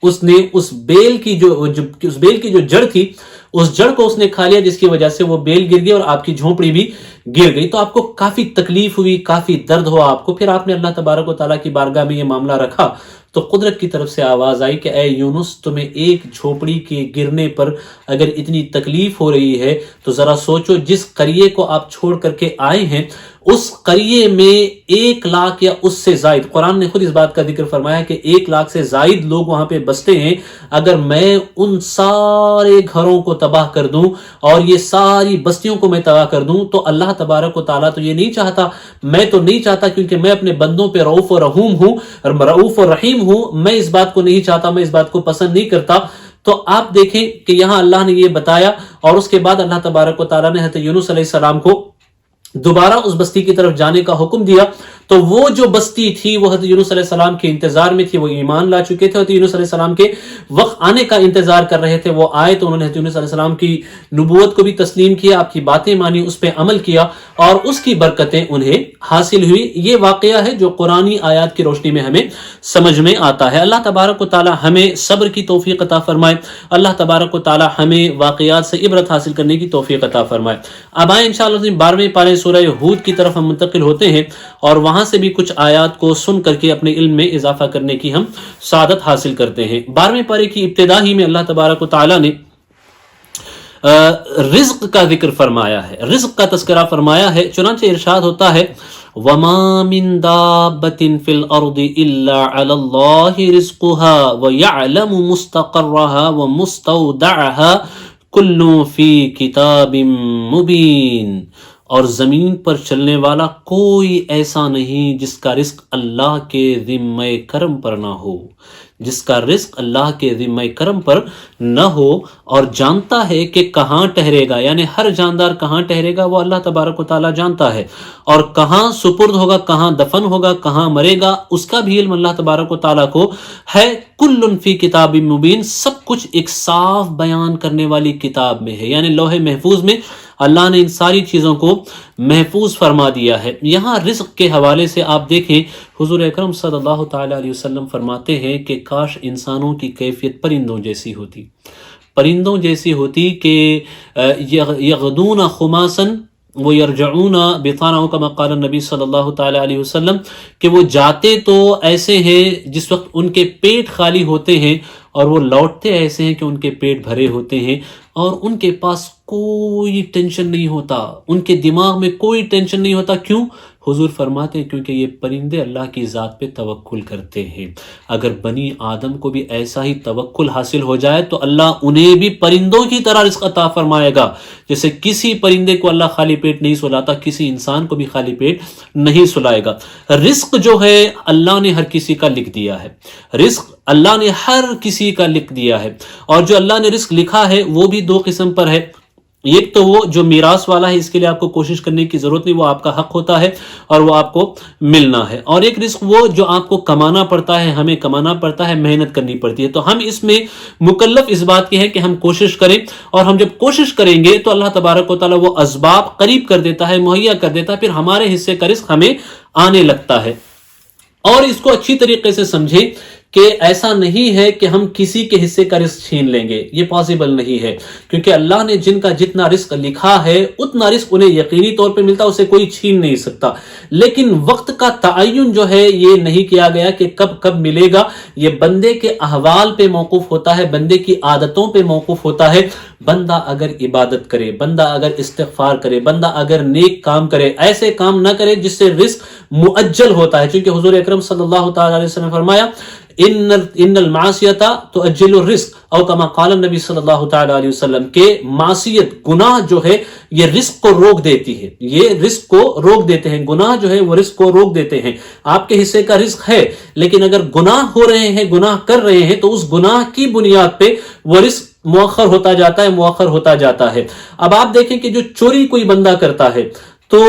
اس نے اس بیل کی جو جڑ تھی اس جڑ کو اس نے کھا لیا، جس کی وجہ سے وہ بیل گر گئی اور آپ کی جھونپڑی بھی گر گئی۔ تو آپ کو کافی تکلیف ہوئی، کافی درد ہوا آپ کو۔ پھر آپ نے اللہ تبارک و تعالیٰ کی بارگاہ میں یہ معاملہ رکھا تو قدرت کی طرف سے آواز آئی کہ اے یونس، تمہیں ایک جھونپڑی کے گرنے پر اگر اتنی تکلیف ہو رہی ہے تو ذرا سوچو، جس قریے کو آپ چھوڑ کر کے آئے ہیں اس قریے میں 1,00,000 یا اس سے زائد، قرآن نے خود اس بات کا ذکر فرمایا کہ 1,00,000 سے زائد لوگ وہاں پہ بستے ہیں، اگر میں ان سارے گھروں کو تباہ کر دوں اور یہ ساری بستیوں کو میں تباہ کر دوں تو اللہ تبارک و تعالیٰ تو یہ نہیں چاہتا، میں تو نہیں چاہتا، کیونکہ میں اپنے بندوں پہ رؤوف و رحیم ہوں، میں اس بات کو نہیں چاہتا، میں اس بات کو پسند نہیں کرتا۔ تو آپ دیکھیں کہ یہاں اللہ نے یہ بتایا اور اس کے بعد اللہ تبارک و تعالیٰ نے حضرت یونس علیہ السلام کو دوبارہ اس بستی کی طرف جانے کا حکم دیا۔ تو وہ جو بستی تھی وہ حضرت یونس علیہ السلام کے انتظار میں تھی، وہ ایمان لا چکے تھے، حضرت یونس علیہ السلام کے وقت آنے کا انتظار کر رہے تھے۔ وہ آئے تو انہوں نے حضرت یونس علیہ السلام کی نبوت کو بھی تسلیم کیا، آپ کی باتیں مانی، اس پہ عمل کیا اور اس کی برکتیں انہیں حاصل ہوئی۔ یہ واقعہ ہے جو قرآنی آیات کی روشنی میں ہمیں سمجھ میں آتا ہے۔ اللہ تبارک و تعالی ہمیں صبر کی توفیق عطا فرمائے، اللہ تبارک و تعالی ہمیں واقعات سے عبرت حاصل کرنے کی توفیق عطا فرمائے۔ اب آئیں انشاءاللہ 12ویں پارے سورہ ہود کی طرف ہم منتقل ہوتے ہیں اور وہاں سے بھی کچھ آیات کو سن کر کے اپنے علم میں اضافہ کرنے کی ہم سعادت حاصل کرتے ہیں۔ 12ویں پارے کی ابتدا ہی میں اللہ تبارک و تعالی نے رزق کا ذکر فرمایا ہے، رزق کا تذکرہ فرمایا ہے، چنانچہ ارشاد ہوتا ہے وَمَا مِن دَابَّةٍ فِي الْأَرْضِ إِلَّا عَلَى اللَّهِ رِزْقُهَا وَيَعْلَمُ مُسْتَقَرَّهَا وَمُسْتَوْدَعَهَا كُلٌّ فِي كِتَابٍ مُبِينٍ۔ اور زمین پر چلنے والا کوئی ایسا نہیں جس کا رزق اللہ کے ذمہ کرم پر نہ ہو، جس کا رزق اللہ کے ذمہ کرم پر نہ ہو، اور جانتا ہے کہ کہاں ٹھہرے گا، یعنی ہر جاندار کہاں ٹھہرے گا وہ اللہ تبارک و تعالیٰ جانتا ہے، اور کہاں سپرد ہوگا، کہاں دفن ہوگا، کہاں مرے گا، اس کا بھی علم اللہ تبارک و تعالیٰ کو ہے۔ کل فی کتاب مبین، سب کچھ ایک صاف بیان کرنے والی کتاب میں ہے، یعنی لوح محفوظ میں اللہ نے ان ساری چیزوں کو محفوظ فرما دیا ہے۔ یہاں رزق کے حوالے سے آپ دیکھیں حضور اکرم صلی اللہ تعالیٰ علیہ وسلم فرماتے ہیں کہ کاش انسانوں کی کیفیت پرندوں جیسی ہوتی، پرندوں جیسی ہوتی کہ یغدون خماسا وَيَرْجَعُونَ بِطَانًا، کما قال النبی صلی اللہ تعالیٰ علیہ وسلم، کہ وہ جاتے تو ایسے ہیں جس وقت ان کے پیٹ خالی ہوتے ہیں اور وہ لوٹتے ایسے ہیں کہ ان کے پیٹ بھرے ہوتے ہیں، اور ان کے پاس کوئی ٹینشن نہیں ہوتا، ان کے دماغ میں کوئی ٹینشن نہیں ہوتا۔ کیوں؟ حضور فرماتے ہیں کیونکہ یہ پرندے اللہ کی ذات پہ توکل کرتے ہیں۔ اگر بنی آدم کو بھی ایسا ہی توکل حاصل ہو جائے تو اللہ انہیں بھی پرندوں کی طرح رزق عطا فرمائے گا۔ جیسے کسی پرندے کو اللہ خالی پیٹ نہیں سلاتا، کسی انسان کو بھی خالی پیٹ نہیں سلائے گا۔ رزق جو ہے اللہ نے ہر کسی کا لکھ دیا ہے، رزق اللہ نے ہر کسی کا لکھ دیا ہے، اور جو اللہ نے رزق لکھا ہے وہ بھی دو قسم پر ہے۔ ایک تو وہ جو میراث والا ہے، اس کے لیے آپ کو کوشش کرنے کی ضرورت نہیں، وہ آپ کا حق ہوتا ہے اور وہ آپ کو ملنا ہے، اور ایک رزق وہ جو آپ کو کمانا پڑتا ہے، ہمیں کمانا پڑتا ہے، محنت کرنی پڑتی ہے۔ تو ہم اس میں مکلف اس بات کے ہیں کہ ہم کوشش کریں، اور ہم جب کوشش کریں گے تو اللہ تبارک و تعالیٰ وہ اسباب قریب کر دیتا ہے، مہیا کر دیتا ہے، پھر ہمارے حصے کا رزق ہمیں آنے لگتا ہے۔ اور اس کو اچھی طریقے سے سمجھیں کہ ایسا نہیں ہے کہ ہم کسی کے حصے کا رزق چھین لیں گے، یہ پاسبل نہیں ہے، کیونکہ اللہ نے جن کا جتنا رزق لکھا ہے اتنا رزق انہیں یقینی طور پہ ملتا، اسے کوئی چھین نہیں سکتا۔ لیکن وقت کا تعین جو ہے یہ نہیں کیا گیا کہ کب کب ملے گا، یہ بندے کے احوال پہ موقوف ہوتا ہے، بندے کی عادتوں پہ موقوف ہوتا ہے۔ بندہ اگر عبادت کرے، بندہ اگر استغفار کرے، بندہ اگر نیک کام کرے، ایسے کام نہ کرے جس سے رزق مؤجل ہوتا ہے، چونکہ حضور اکرم صلی اللہ تعالیٰ علیہ وسلم نے فرمایا ان المعصیت تؤجل الرزق، او کما قال النبی صلی اللہ تعالیٰ علیہ وسلم، کہ معصیت، گناہ جو ہے یہ رزق کو روک دیتی ہے، یہ رزق کو روک دیتے ہیں، گناہ جو ہے وہ رزق کو روک دیتے ہیں۔ آپ کے حصے کا رزق ہے، لیکن اگر گناہ ہو رہے ہیں، گناہ کر رہے ہیں، تو اس گناہ کی بنیاد پہ وہ رزق مؤخر ہوتا جاتا ہے، مؤخر ہوتا جاتا ہے۔ اب آپ دیکھیں کہ جو چوری کوئی بندہ کرتا ہے تو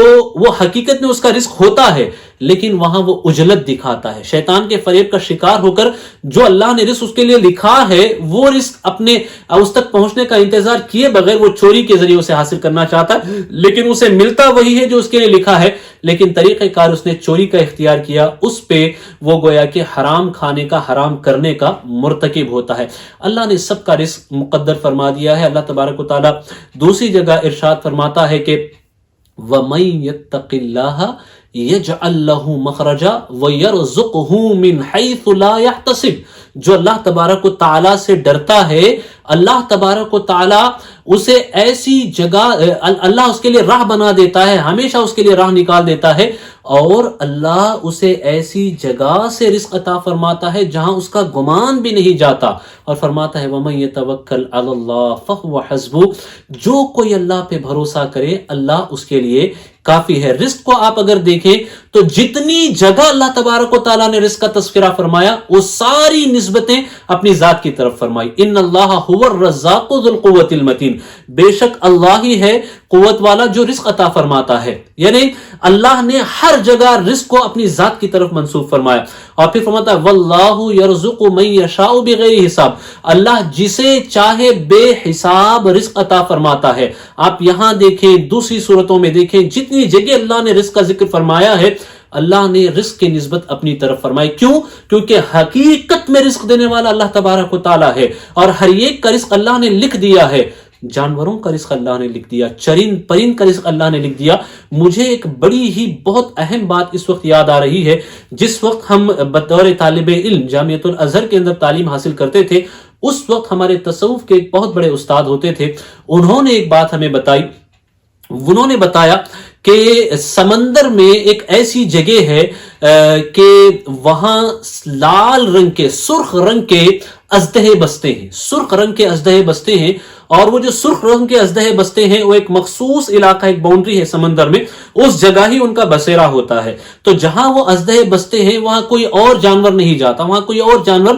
وہ حقیقت میں اس کا رزق ہوتا ہے، لیکن وہاں وہ عجلت دکھاتا ہے، شیطان کے فریب کا شکار ہو کر جو اللہ نے رزق اس کے لیے لکھا ہے وہ رزق اپنے اس تک پہنچنے کا انتظار کیے بغیر وہ چوری کے ذریعے اسے حاصل کرنا چاہتا ہے، لیکن اسے ملتا وہی ہے جو اس کے لیے لکھا ہے، لیکن طریقہ کار اس نے چوری کا اختیار کیا، اس پہ وہ گویا کہ حرام کھانے کا، حرام کرنے کا مرتکب ہوتا ہے۔ اللہ نے سب کا رزق مقدر فرما دیا ہے۔ اللہ تبارک و تعالی دوسری جگہ ارشاد فرماتا ہے کہ وَمَن يَتَّقِ اللَّهَ يَجْعَلْ لَهُ مَخْرَجًا وَيَرْزُقْهُ مِنْ حَيْثُ لَا يَحْتَسِبُ، جو اللہ تبارک و تعالی سے ڈرتا ہے، اللہ تبارک و تعالی اسے ایسی جگہ، اللہ اس کے لیے راہ بنا دیتا ہے، ہمیشہ اس کے لیے راہ نکال دیتا ہے، اور اللہ اسے ایسی جگہ سے رزق عطا فرماتا ہے جہاں اس کا گمان بھی نہیں جاتا، اور فرماتا ہے وَمَن يَتَوَكَّلْ عَلَى اللَّهِ فَهُوَ حَسْبُهُ، جو کوئی اللہ پہ بھروسہ کرے اللہ اس کے لیے کافی ہے۔ رزق کو آپ اگر دیکھیں تو جتنی جگہ اللہ تبارک و تعالیٰ نے رزق کا تذکرہ فرمایا وہ ساری نسبتیں اپنی ذات کی طرف فرمائی۔ ان اللہ هو الرزاق ذو القوة المتین، بے شک اللہ ہی ہے قوت والا جو رزق عطا فرماتا ہے، یعنی اللہ نے ہر جگہ رزق کو اپنی ذات کی طرف منسوب فرمایا، اور پھر فرماتا ہے واللہ یرزق من یشاء بغیر حساب، اللہ جسے چاہے بے حساب رزق عطا فرماتا ہے۔ آپ یہاں دیکھیں، دوسری صورتوں میں دیکھیں، جتنی جگہ اللہ نے رزق کا ذکر فرمایا ہے اللہ نے رزق کی نسبت اپنی طرف فرمائی۔ کیوں؟ کیونکہ حقیقت میں رزق دینے والا اللہ تبارک و تعالی ہے، اور ہر ایک کا رزق اللہ نے لکھ دیا ہے۔ جانوروں کا رزق اللہ نے لکھ دیا، چرند پرند کا رزق اللہ نے لکھ دیا۔ مجھے ایک بڑی ہی بہت اہم بات اس وقت یاد آ رہی ہے، جس وقت ہم بطور طالب علم جامعۃ الازہر کے اندر تعلیم حاصل کرتے تھے، اس وقت ہمارے تصوف کے ایک بہت بڑے استاد ہوتے تھے، انہوں نے ایک بات ہمیں بتائی، انہوں نے بتایا کہ سمندر میں ایک ایسی جگہ ہے کہ وہاں لال رنگ کے، سرخ رنگ کے اژدہے بستے ہیں، سرخ رنگ کے اژدہے بستے ہیں، اور وہ جو سرخ رنگ کے اژدہے بستے ہیں وہ ایک مخصوص علاقہ، ایک باؤنڈری ہے سمندر میں، اس جگہ ہی ان کا بسیرا ہوتا ہے۔ تو جہاں وہ اژدہے بستے ہیں وہاں کوئی اور جانور نہیں جاتا، وہاں کوئی اور جانور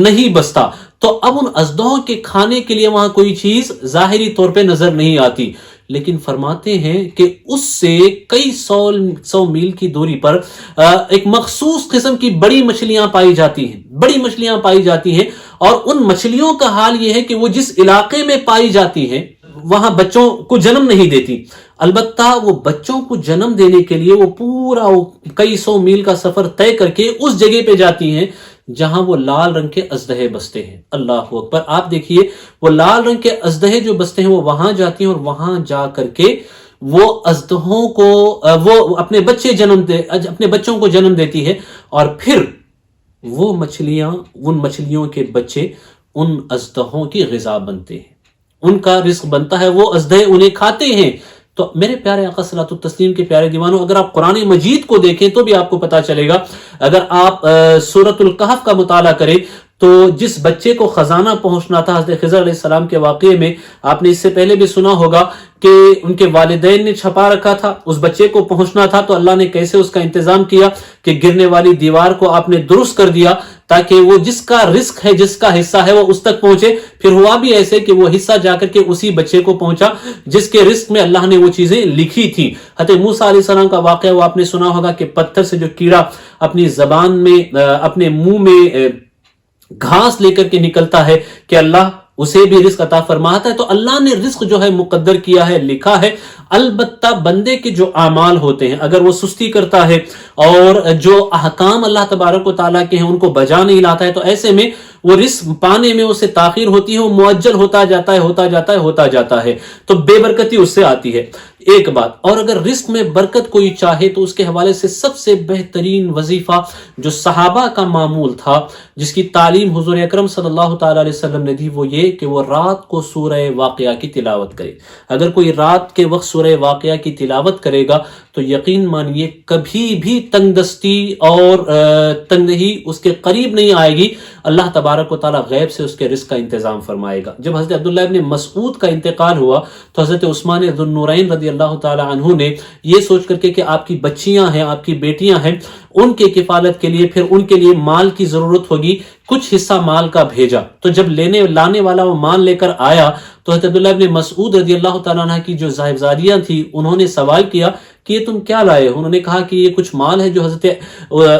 نہیں بستا۔ تو اب ان اژدہوں کے کھانے کے لیے وہاں کوئی چیز ظاہری طور پہ نظر نہیں آتی، لیکن فرماتے ہیں کہ اس سے کئی سو میل کی دوری پر ایک مخصوص قسم کی بڑی مچھلیاں پائی جاتی ہیں، بڑی مچھلیاں پائی جاتی ہیں، اور ان مچھلیوں کا حال یہ ہے کہ وہ جس علاقے میں پائی جاتی ہیں وہاں بچوں کو جنم نہیں دیتی، البتہ وہ بچوں کو جنم دینے کے لیے وہ پورا کئی سو میل کا سفر طے کر کے اس جگہ پہ جاتی ہیں جہاں وہ لال رنگ کے اژدہے بستے ہیں۔ اللہ اکبر! آپ دیکھیے وہ لال رنگ کے اژدہے جو بستے ہیں وہ وہاں جاتی ہیں، اور وہاں جا کر کے وہ اژدہوں کو وہ اپنے بچوں کو جنم دیتی ہے، اور پھر وہ مچھلیاں، ان مچھلیوں کے بچے ان اژدہوں کی غذا بنتے ہیں، ان کا رزق بنتا ہے، وہ اژدہے انہیں کھاتے ہیں۔ تو میرے پیارے آقا صلاۃ التسلیم کے پیارے دیوانوں، اگر آپ قرآن مجید کو دیکھیں تو بھی آپ کو پتا چلے گا، اگر آپ سورۃ الکہف کا مطالعہ کریں تو جس بچے کو خزانہ پہنچنا تھا حضرت خضر علیہ السلام کے واقعے میں، آپ نے اس سے پہلے بھی سنا ہوگا کہ ان کے والدین نے چھپا رکھا تھا، اس بچے کو پہنچنا تھا، تو اللہ نے کیسے اس کا انتظام کیا کہ گرنے والی دیوار کو آپ نے درست کر دیا تاکہ وہ جس کا رزق ہے، جس کا حصہ ہے وہ اس تک پہنچے۔ پھر ہوا بھی ایسے کہ وہ حصہ جا کر کے اسی بچے کو پہنچا جس کے رزق میں اللہ نے وہ چیزیں لکھی تھی۔ حضرت موسیٰ علیہ السلام کا واقعہ وہ آپ نے سنا ہوگا کہ پتھر سے جو کیڑا اپنی زبان میں، اپنے منہ میں گھاس لے کر کے نکلتا ہے کہ اللہ اسے بھی رزق عطا فرماتا ہے۔ تو اللہ نے رزق جو ہے مقدر کیا ہے، لکھا ہے، البتہ بندے کے جو اعمال ہوتے ہیں اگر وہ سستی کرتا ہے اور جو احکام اللہ تبارک و تعالیٰ کے ہیں ان کو بجا نہیں لاتا ہے، تو ایسے میں وہ رزق پانے میں اسے تاخیر ہوتی ہے، وہ معجل ہوتا جاتا ہے، تو بے برکتی اس سے آتی ہے۔ ایک بات اور، اگر رزق میں برکت کوئی چاہے تو اس کے حوالے سے سب سے بہترین وظیفہ جو صحابہ کا معمول تھا، جس کی تعلیم حضور اکرم صلی اللہ تعالی علیہ وسلم نے دی، وہ یہ کہ وہ رات کو سورہ واقعہ کی تلاوت کرے۔ اگر کوئی رات کے وقت سورہ واقعہ کی تلاوت کرے گا تو یقین مانیے کبھی بھی تنگ دستی اور تنگدہی اس کے قریب نہیں آئے گی، اللہ تبارک و تعالیٰ غیب سے اس کے رزق کا انتظام فرمائے گا۔ جب حضرت عبداللہ ابن مسعود کا انتقال ہوا تو حضرت عثمان ذو النورین رضی اللہ تعالی عنہ نے یہ سوچ کر کے کہ آپ کی بچیاں ہیں، آپ کی بیٹیاں ہیں، ان کے کفالت کے لیے پھر ان کے لیے مال کی ضرورت ہوگی، کچھ حصہ مال کا بھیجا۔ تو جب لانے والا وہ مال لے کر آیا تو حضرت عبداللہ ابن مسعود رضی اللہ تعالیٰ عنہ کی جو صاحبزادیاں تھیں انہوں نے سوال کیا کہ یہ تم کیا لائے ہو؟ انہوں نے کہا کہ یہ کچھ مال ہے جو حضرت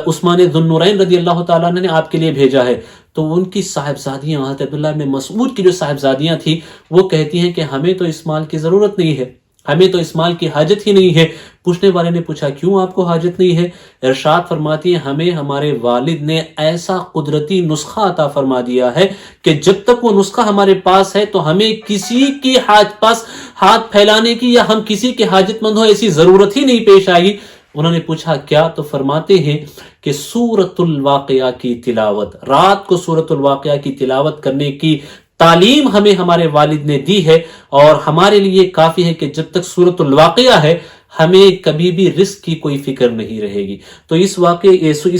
عثمان ذو النورین رضی اللہ تعالیٰ نے آپ کے لیے بھیجا ہے۔ تو ان کی صاحبزادیاں، حضرت عبداللہ بن مسعود کی جو صاحبزادیاں تھیں وہ کہتی ہیں کہ ہمیں تو اس مال کی ضرورت نہیں ہے، ہمیں تو اس مال کی حاجت ہی نہیں ہے۔ پوچھنے والے نے پوچھا کیوں آپ کو حاجت نہیں ہے؟ ارشاد فرماتی ہیں ہمیں ہمارے والد نے ایسا قدرتی نسخہ عطا فرما دیا ہے کہ جب تک وہ نسخہ ہمارے پاس ہے تو ہمیں کسی کی پاس ہاتھ پھیلانے کی یا ہم کسی کے حاجت مند ہو ایسی ضرورت ہی نہیں پیش آئی۔ انہوں نے پوچھا کیا؟ تو فرماتے ہیں کہ سورۃ الواقعہ کی تلاوت، رات کو سورۃ الواقعہ کی تلاوت کرنے کی تعلیم ہمیں ہمارے والد نے دی ہے، اور ہمارے لیے کافی ہے کہ جب تک سورۃ الواقعہ ہے ہمیں کبھی بھی رزق کی کوئی فکر نہیں رہے گی۔ تو اس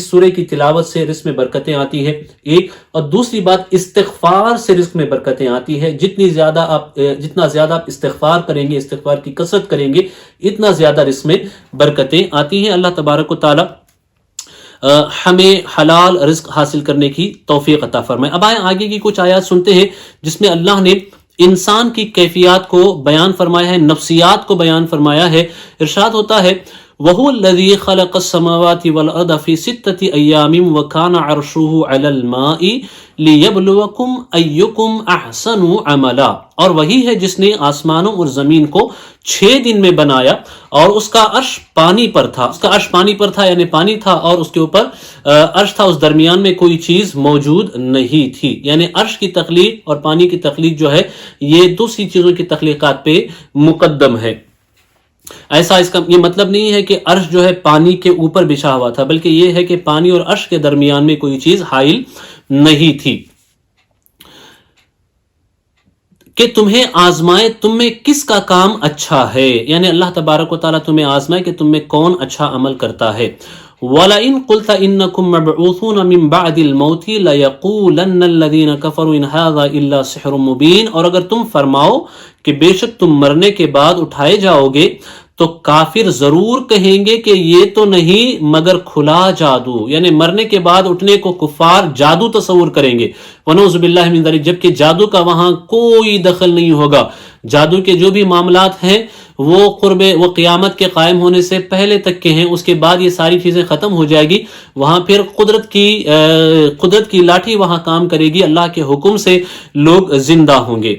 سورہ کی تلاوت سے رزق میں برکتیں آتی ہیں ایک، اور دوسری بات استغفار سے رزق میں برکتیں آتی ہے۔ جتنا زیادہ آپ استغفار کریں گے، استغفار کی کثرت کریں گے، اتنا زیادہ رزق میں برکتیں آتی ہیں۔ اللہ تبارک و تعالی ہمیں حلال رزق حاصل کرنے کی توفیق عطا فرمائے۔ اب آگے کی کچھ آیات سنتے ہیں جس میں اللہ نے انسان کی کیفیات کو بیان فرمایا ہے، نفسیات کو بیان فرمایا ہے۔ ارشاد ہوتا ہے وَهُوَ الَّذِي خَلَقَ السَّمَاوَاتِ وَالْأَرْضَ فِي سِتَّةِ أَيَّامٍ وَكَانَ عَرْشُهُ عَلَى الْمَاءِ لِيَبْلُوَكُمْ أَيُّكُمْ أَحْسَنُ عَمَلًا، اور وہی ہے جس نے آسمانوں اور زمین کو 6 دن میں بنایا، اور اس کا عرش پانی پر تھا، اس کا عرش پانی پر تھا یعنی پانی تھا، اور اس کے اوپر عرش تھا، اس درمیان میں کوئی چیز موجود نہیں تھی۔ یعنی عرش کی تخلیق اور پانی کی تخلیق جو ہے یہ دوسری چیزوں کی تخلیقات پہ مقدم ہے۔ ایسا اس کا یہ مطلب نہیں ہے کہ عرش جو ہے پانی کے اوپر بچھا ہوا تھا، بلکہ یہ ہے کہ پانی اور عرش کے درمیان میں کوئی چیز حائل نہیں تھی، کہ تمہیں آزمائے تم میں کس کا کام اچھا ہے، یعنی اللہ تبارک و تعالیٰ تمہیں آزمائے کہ تم میں کون اچھا عمل کرتا ہے۔ وَلَئِن قُلْتَ إِنَّكُمْ مَبْعُوثُونَ مِن بَعْدِ الْمَوْتِ لَيَقُولَنَّ الَّذِينَ كَفَرُوا إِنْ هَذَا إِلَّا سِحْرٌ مُبِينٌ، اور اگر تم فرماؤ کہ بے شک تم مرنے کے بعد اٹھائے جاؤ گے تو کافر ضرور کہیں گے کہ یہ تو نہیں مگر کھلا جادو، یعنی مرنے کے بعد اٹھنے کو کفار جادو تصور کریں گے، ونعوذ باللہ من ذلک، جبکہ جادو کا وہاں کوئی دخل نہیں ہوگا۔ جادو کے جو بھی معاملات ہیں وہ قیامت کے قائم ہونے سے پہلے تک کے ہیں، اس کے بعد یہ ساری چیزیں ختم ہو جائے گی، وہاں پھر قدرت کی لاٹھی وہاں کام کرے گی، اللہ کے حکم سے لوگ زندہ ہوں گے۔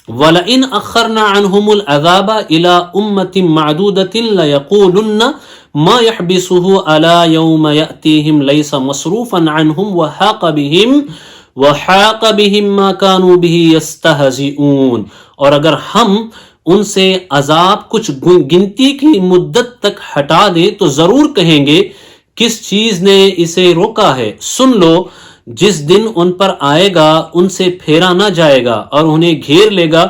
وَلَئِنْ أَخَّرْنَا عَنْهُمُ الْعَذَابَ إِلَىٰ أُمَّةٍ مَّعْدُودَةٍ لَيَقُولُنَّ مَا يَحْبِسُهُ عَلَىٰ يَوْمَ يَأْتِيهِمْ لَيْسَ مَصْرُوفًا عَنْهُمْ وَحَاقَ بِهِمْ مَا كَانُوا بِهِ يَسْتَهْزِئُونَ، اور اگر ہم ان سے عذاب کچھ گنتی کی مدت تک ہٹا دیں تو ضرور کہیں گے کس چیز نے اسے روکا ہے، سن لو جس دن ان پر آئے گا ان سے پھیرا نہ جائے گا اور انہیں گھیر لے گا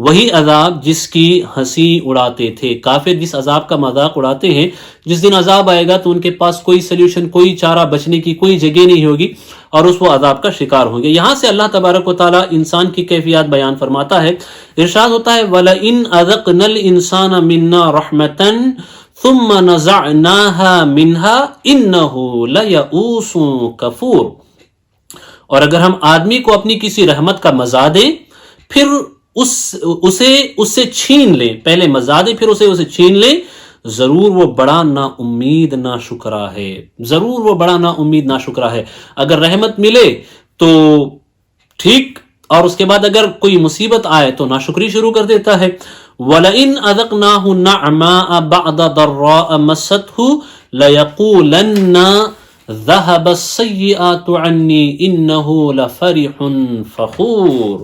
وہی عذاب جس کی ہنسی اڑاتے تھے۔ کافر جس عذاب کا مذاق اڑاتے ہیں، جس دن عذاب آئے گا تو ان کے پاس کوئی سلیوشن، کوئی چارہ، بچنے کی کوئی جگہ نہیں ہوگی، اور وہ عذاب کا شکار ہوں گے۔ یہاں سے اللہ تبارک و تعالیٰ انسان کی کیفیات بیان فرماتا ہے۔ ارشاد ہوتا ہے وَلَئِنْ أَذَقْنَا الْإِنسَانَ مِنَّا رَحْمَةً ثُمَّ نَزَعْنَاهَا مِنْهَا إِنَّهُ لَيَئُوسٌ كَفُورٌ، اور اگر ہم آدمی کو اپنی کسی رحمت کا مزہ دیں پھر اسے چھین لیں، پہلے مزہ دیں پھر اسے چھین لیں، ضرور وہ بڑا نا امید نا شکرا ہے، ضرور وہ بڑا نا امید نا شکرا ہے۔ اگر رحمت ملے تو ٹھیک، اور اس کے بعد اگر کوئی مصیبت آئے تو ناشکری شروع کر دیتا ہے۔ وَلَئِنْ أَذَقْنَاهُ النَّعْمَاءَ بَعْدَ ضَرَّاءَ مَسَّتْهُ لَيَقُولَنَّ ذَهَبَ السَّيِّئَاتُ عَنِّي إِنَّهُ لَفَرِحٌ فَخُورٌ،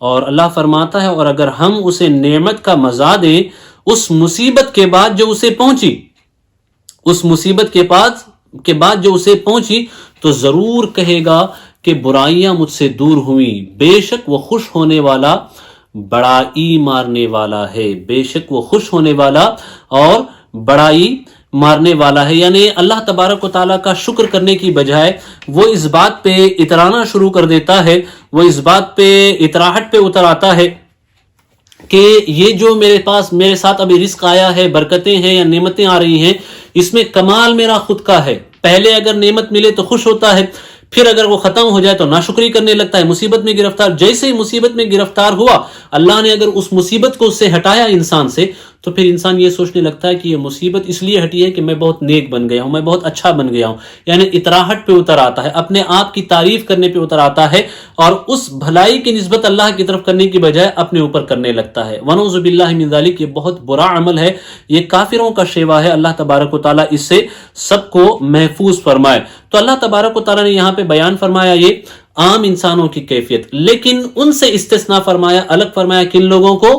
اور اللہ فرماتا ہے اور اگر ہم اسے نعمت کا مزہ دیں اس مصیبت کے بعد جو اسے پہنچی، اس مصیبت کے بعد جو اسے پہنچی، تو ضرور کہے گا کہ برائیاں مجھ سے دور ہوئیں، بے شک وہ خوش ہونے والا بڑائی مارنے والا ہے، بے شک وہ خوش ہونے والا اور بڑائی مارنے والا ہے۔ یعنی اللہ تبارک و تعالیٰ کا شکر کرنے کی بجائے وہ اس بات پہ اترانا شروع کر دیتا ہے، وہ اس بات پہ اتراہٹ پہ اتر آتا ہے کہ یہ جو میرے ساتھ ابھی رزق آیا ہے، برکتیں ہیں یا نعمتیں آ رہی ہیں، اس میں کمال میرا خود کا ہے۔ پہلے اگر نعمت ملے تو خوش ہوتا ہے، پھر اگر وہ ختم ہو جائے تو ناشکری کرنے لگتا ہے، مصیبت میں گرفتار، جیسے ہی مصیبت میں گرفتار ہوا، اللہ نے اگر اس مصیبت کو اس سے ہٹایا انسان سے، تو پھر انسان یہ سوچنے لگتا ہے کہ یہ مصیبت اس لیے ہٹی ہے کہ میں بہت نیک بن گیا ہوں، میں بہت اچھا بن گیا ہوں، یعنی اطراحٹ پہ اتر آتا ہے، اپنے آپ کی تعریف کرنے پہ اتر آتا ہے، اور اس بھلائی کی نسبت اللہ کی طرف کرنے کی بجائے اپنے اوپر کرنے لگتا ہے۔ ونعوذ باللہ من ذالک، یہ بہت برا عمل ہے، یہ کافروں کا شیوا ہے۔ اللہ تبارک و تعالیٰ اس سے سب کو محفوظ فرمائے۔ تو اللہ تبارک و تعالیٰ نے یہاں پہ بیان فرمایا یہ عام انسانوں کی کیفیت، لیکن ان سے استثناء فرمایا، الگ فرمایا کن لوگوں کو؟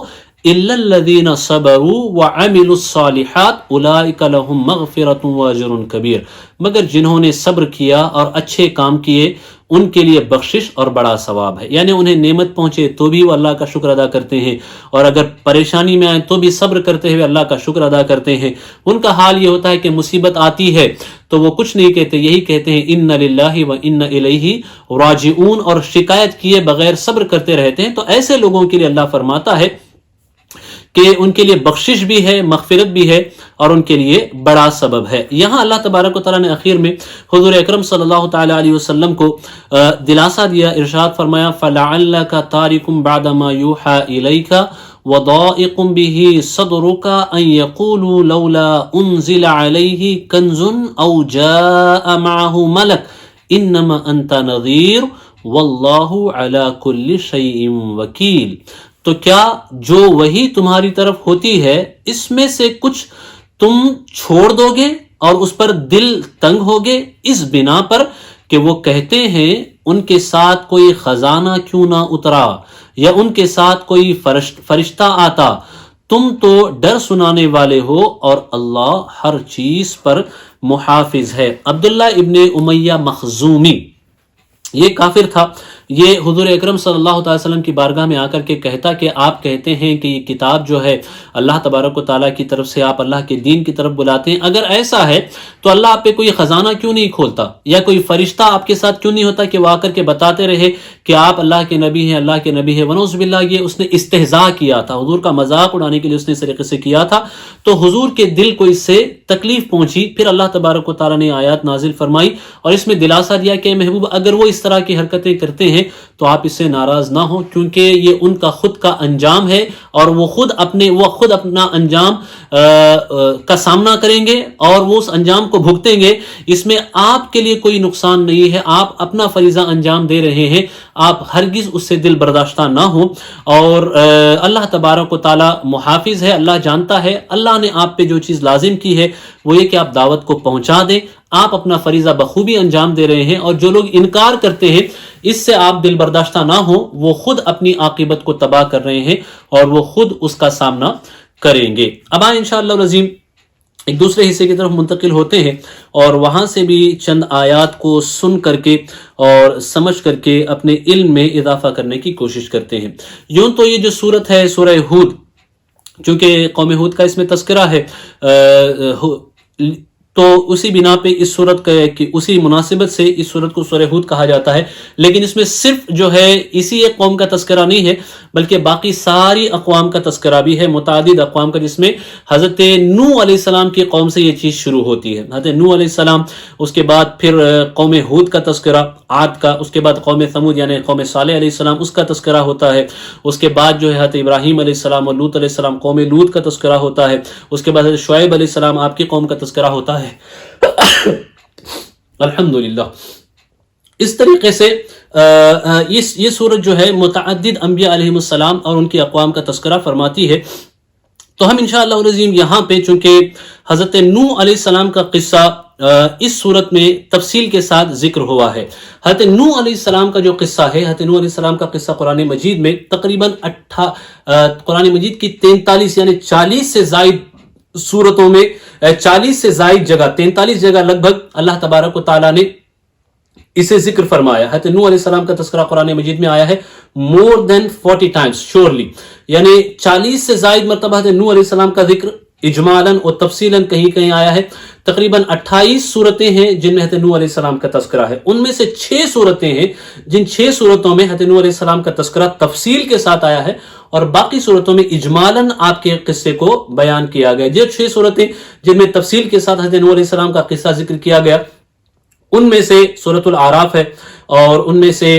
الا الذین صبروا وعملوا الصالحات اولئک لهم مغفرۃ واجر کبیر، مگر جنہوں نے صبر کیا اور اچھے کام کیے ان کے لیے بخشش اور بڑا ثواب ہے۔ یعنی انہیں نعمت پہنچے تو بھی وہ اللہ کا شکر ادا کرتے ہیں، اور اگر پریشانی میں آئے تو بھی صبر کرتے ہوئے اللہ کا شکر ادا کرتے ہیں۔ ان کا حال یہ ہوتا ہے کہ مصیبت آتی ہے تو وہ کچھ نہیں کہتے، یہی کہتے ہیں انا للہ و انا الیہ راجعون، اور شکایت کیے بغیر صبر کرتے رہتے ہیں۔ تو ایسے لوگوں کے لیے اللہ فرماتا ہے کہ ان کے لیے بخشش بھی ہے، مغفرت بھی ہے، اور ان کے لیے بڑا سبب ہے۔ یہاں اللہ تبارک و تعالیٰ نے اخیر میں حضور اکرم صلی اللہ تعالیٰ علیہ وسلم کو دلاسا دیا، ارشاد فرمایا فَلَعَلَّكَ تَارِكٌ بَعْدَ مَا يُوحَى إِلَيْكَ وَضَائِقٌ بِهِ صَدْرُكَ أَن يَقُولُوا لَوْلَا أُنزِلَ عَلَيْهِ كَنزٌ أَوْ جَاءَ مَعَهُ مَلَكٌ إِنَّمَا أَنْتَ نَذِيرٌ وَاللَّهُ عَلَى كُلِّ شَيْءٍ وَكِيلٌ۔ تو کیا جو وحی تمہاری طرف ہوتی ہے اس میں سے کچھ تم چھوڑ دو گے اور اس پر دل تنگ ہوگے، اس بنا پر کہ وہ کہتے ہیں ان کے ساتھ کوئی خزانہ کیوں نہ اترا یا ان کے ساتھ کوئی فرشتہ آتا؟ تم تو ڈر سنانے والے ہو اور اللہ ہر چیز پر محافظ ہے۔ عبداللہ ابن امیہ مخزومی یہ کافر تھا، یہ حضور اکرم صلی اللہ تعالی وسلم کی بارگاہ میں آ کر کے کہتا کہ آپ کہتے ہیں کہ یہ کتاب جو ہے اللہ تبارک و تعالیٰ کی طرف سے، آپ اللہ کے دین کی طرف بلاتے ہیں، اگر ایسا ہے تو اللہ آپ پہ کوئی خزانہ کیوں نہیں کھولتا، یا کوئی فرشتہ آپ کے ساتھ کیوں نہیں ہوتا کہ وہ آ کر کے بتاتے رہے کہ آپ اللہ کے نبی ہیں، اللہ کے نبی ہیں۔ ونعوذ باللہ، یہ اس نے استہزاء کیا تھا، حضور کا مذاق اڑانے کے لیے اس نے اس طریقے سے کیا تھا، تو حضور کے دل کو اس سے تکلیف پہنچی۔ پھر اللہ تبارک و تعالیٰ نے آیات نازل فرمائی اور اس میں دلاسا دیا کہ محبوب اگر وہ اس طرح کی حرکتیں کرتے ہیں تو آپ اس سے ناراض نہ ہوں، کیونکہ یہ ان کا خود کا انجام ہے اور وہ خود اپنا انجام کا سامنا کریں گے اور وہ اس انجام کو بھگتیں گے، اس میں آپ کے لیے کوئی نقصان نہیں ہے، آپ اپنا فریضہ انجام دے رہے ہیں، آپ ہرگز اس سے دل برداشتہ نہ ہوں۔ اور اللہ تبارک و تعالی محافظ ہے، اللہ جانتا ہے، اللہ نے آپ پہ جو چیز لازم کی ہے وہ یہ کہ آپ دعوت کو پہنچا دیں، آپ اپنا فریضہ بخوبی انجام دے رہے ہیں، اور جو لوگ انکار کرتے ہیں اس سے آپ دل برداشتہ نہ ہوں، وہ خود اپنی عاقبت کو تباہ کر رہے ہیں اور وہ خود اس کا سامنا کریں گے۔ اب آئیں انشاءاللہ العظیم ایک دوسرے حصے کی طرف منتقل ہوتے ہیں اور وہاں سے بھی چند آیات کو سن کر کے اور سمجھ کر کے اپنے علم میں اضافہ کرنے کی کوشش کرتے ہیں۔ یوں تو یہ جو سورت ہے سورہ ہود، چونکہ قوم ہود کا اس میں تذکرہ ہے، تو اسی بنا پہ اس سورت کا اسی مناسبت سے اس سورت کو سورہ ہود کہا جاتا ہے، لیکن اس میں صرف جو ہے اسی ایک قوم کا تذکرہ نہیں ہے بلکہ باقی ساری اقوام کا تذکرہ بھی ہے، متعدد اقوام کا، جس میں حضرت نوح علیہ السلام کی قوم سے یہ چیز شروع ہوتی ہے، حضرت نوح علیہ السلام، اس کے بعد پھر قوم ہود کا تذکرہ، عاد کا، اس کے بعد قوم ثمود یعنی قوم صالح علیہ السلام اس کا تذکرہ ہوتا ہے، اس کے بعد جو ہے حضرت ابراہیم علیہ السلام اور لوط علیہ السلام قوم لوط کا تذکرہ ہوتا ہے، اس کے بعد حضرت شعیب علیہ السلام آپ کی قوم کا تذکرہ ہوتا ہے۔ الحمدللہ اس طریقے سے یہ سورت جو ہے متعدد انبیاء علیہم السلام اور ان کی اقوام کا تذکرہ فرماتی ہے۔ تو ہم انشاءاللہ العظیم یہاں پہ چونکہ حضرت نوح علیہ السلام کا قصہ اس صورت میں تفصیل کے ساتھ ذکر ہوا ہے۔ حضرت نوح علیہ السلام کا جو قصہ ہے، حضرت نوح علیہ السلام کا قصہ قرآن مجید میں تقریباً قرآن مجید کی 43 یعنی 40 سے زائد صورتوں میں 40 سے زائد جگہ 43 جگہ لگ بھگ اللہ تبارک و تعالیٰ نے اسے ذکر فرمایا۔ حضرت نوح علیہ السلام کا تذکرہ قرآن مجید میں آیا ہے more than 40 times surely، یعنی 40 سے زائد مرتبہ حضرت نوح علیہ السلام کا ذکر اجمالاً اور تفصیلاً کہیں کہیں آیا ہے۔ تقریباً 28 صورتیں ہیں جن میں حضرت نوح علیہ السلام کا تذکرہ ہے، ان میں سے 6 صورتیں ہیں جن 6 صورتوں میں حضرت نوح علیہ السلام کا تذکرہ تفصیل کے ساتھ آیا ہے، اور باقی صورتوں میں اجمالاً آپ کے قصے کو بیان کیا گیا۔ جو 6 صورتیں جن میں تفصیل کے ساتھ حضرت نوح علیہ السلام کا قصہ ذکر کیا گیا، ان میں سے سورۃ الاعراف ہے، اور ان میں سے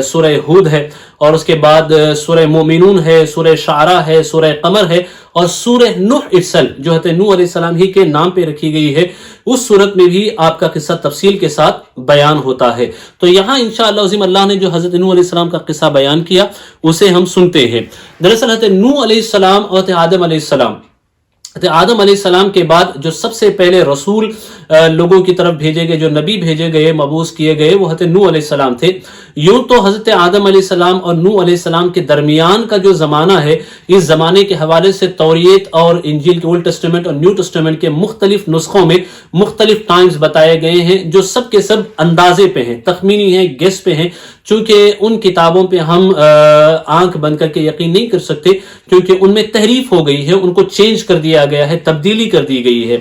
سورہ ہود ہے، اور اس کے بعد سورہ مومنون ہے، سورہ شعراء ہے، سورہ قمر ہے، اور سورہ نوح itself جو حضرت نوح علیہ السلام ہی کے نام پہ رکھی گئی ہے، اس صورت میں بھی آپ کا قصہ تفصیل کے ساتھ بیان ہوتا ہے۔ تو یہاں انشاءاللہ عظیم اللہ نے جو حضرت نوح علیہ السلام کا قصہ بیان کیا اسے ہم سنتے ہیں۔ دراصل حضرت نوح علیہ السلام اور حضرت آدم علیہ السلام، حضرت آدم علیہ السلام کے بعد جو سب سے پہلے رسول لوگوں کی طرف بھیجے گئے، جو نبی بھیجے گئے، مبعوث کیے گئے، وہ حضرت نوح علیہ السلام تھے۔ یوں تو حضرت آدم علیہ السلام اور نوح علیہ السلام کے درمیان کا جو زمانہ ہے، اس زمانے کے حوالے سے توریت اور انجیل کے اولڈ ٹیسٹمنٹ اور نیو ٹیسٹمنٹ کے مختلف نسخوں میں مختلف ٹائمز بتائے گئے ہیں، جو سب کے سب اندازے پہ ہیں، تخمینی ہیں، گیس پہ ہیں، چونکہ ان کتابوں پہ ہم آنکھ بند کر کے یقین نہیں کر سکتے، کیونکہ ان میں تحریف ہو گئی ہے، ان کو چینج کر دیا گیا ہے، تبدیلی کر دی گئی ہے۔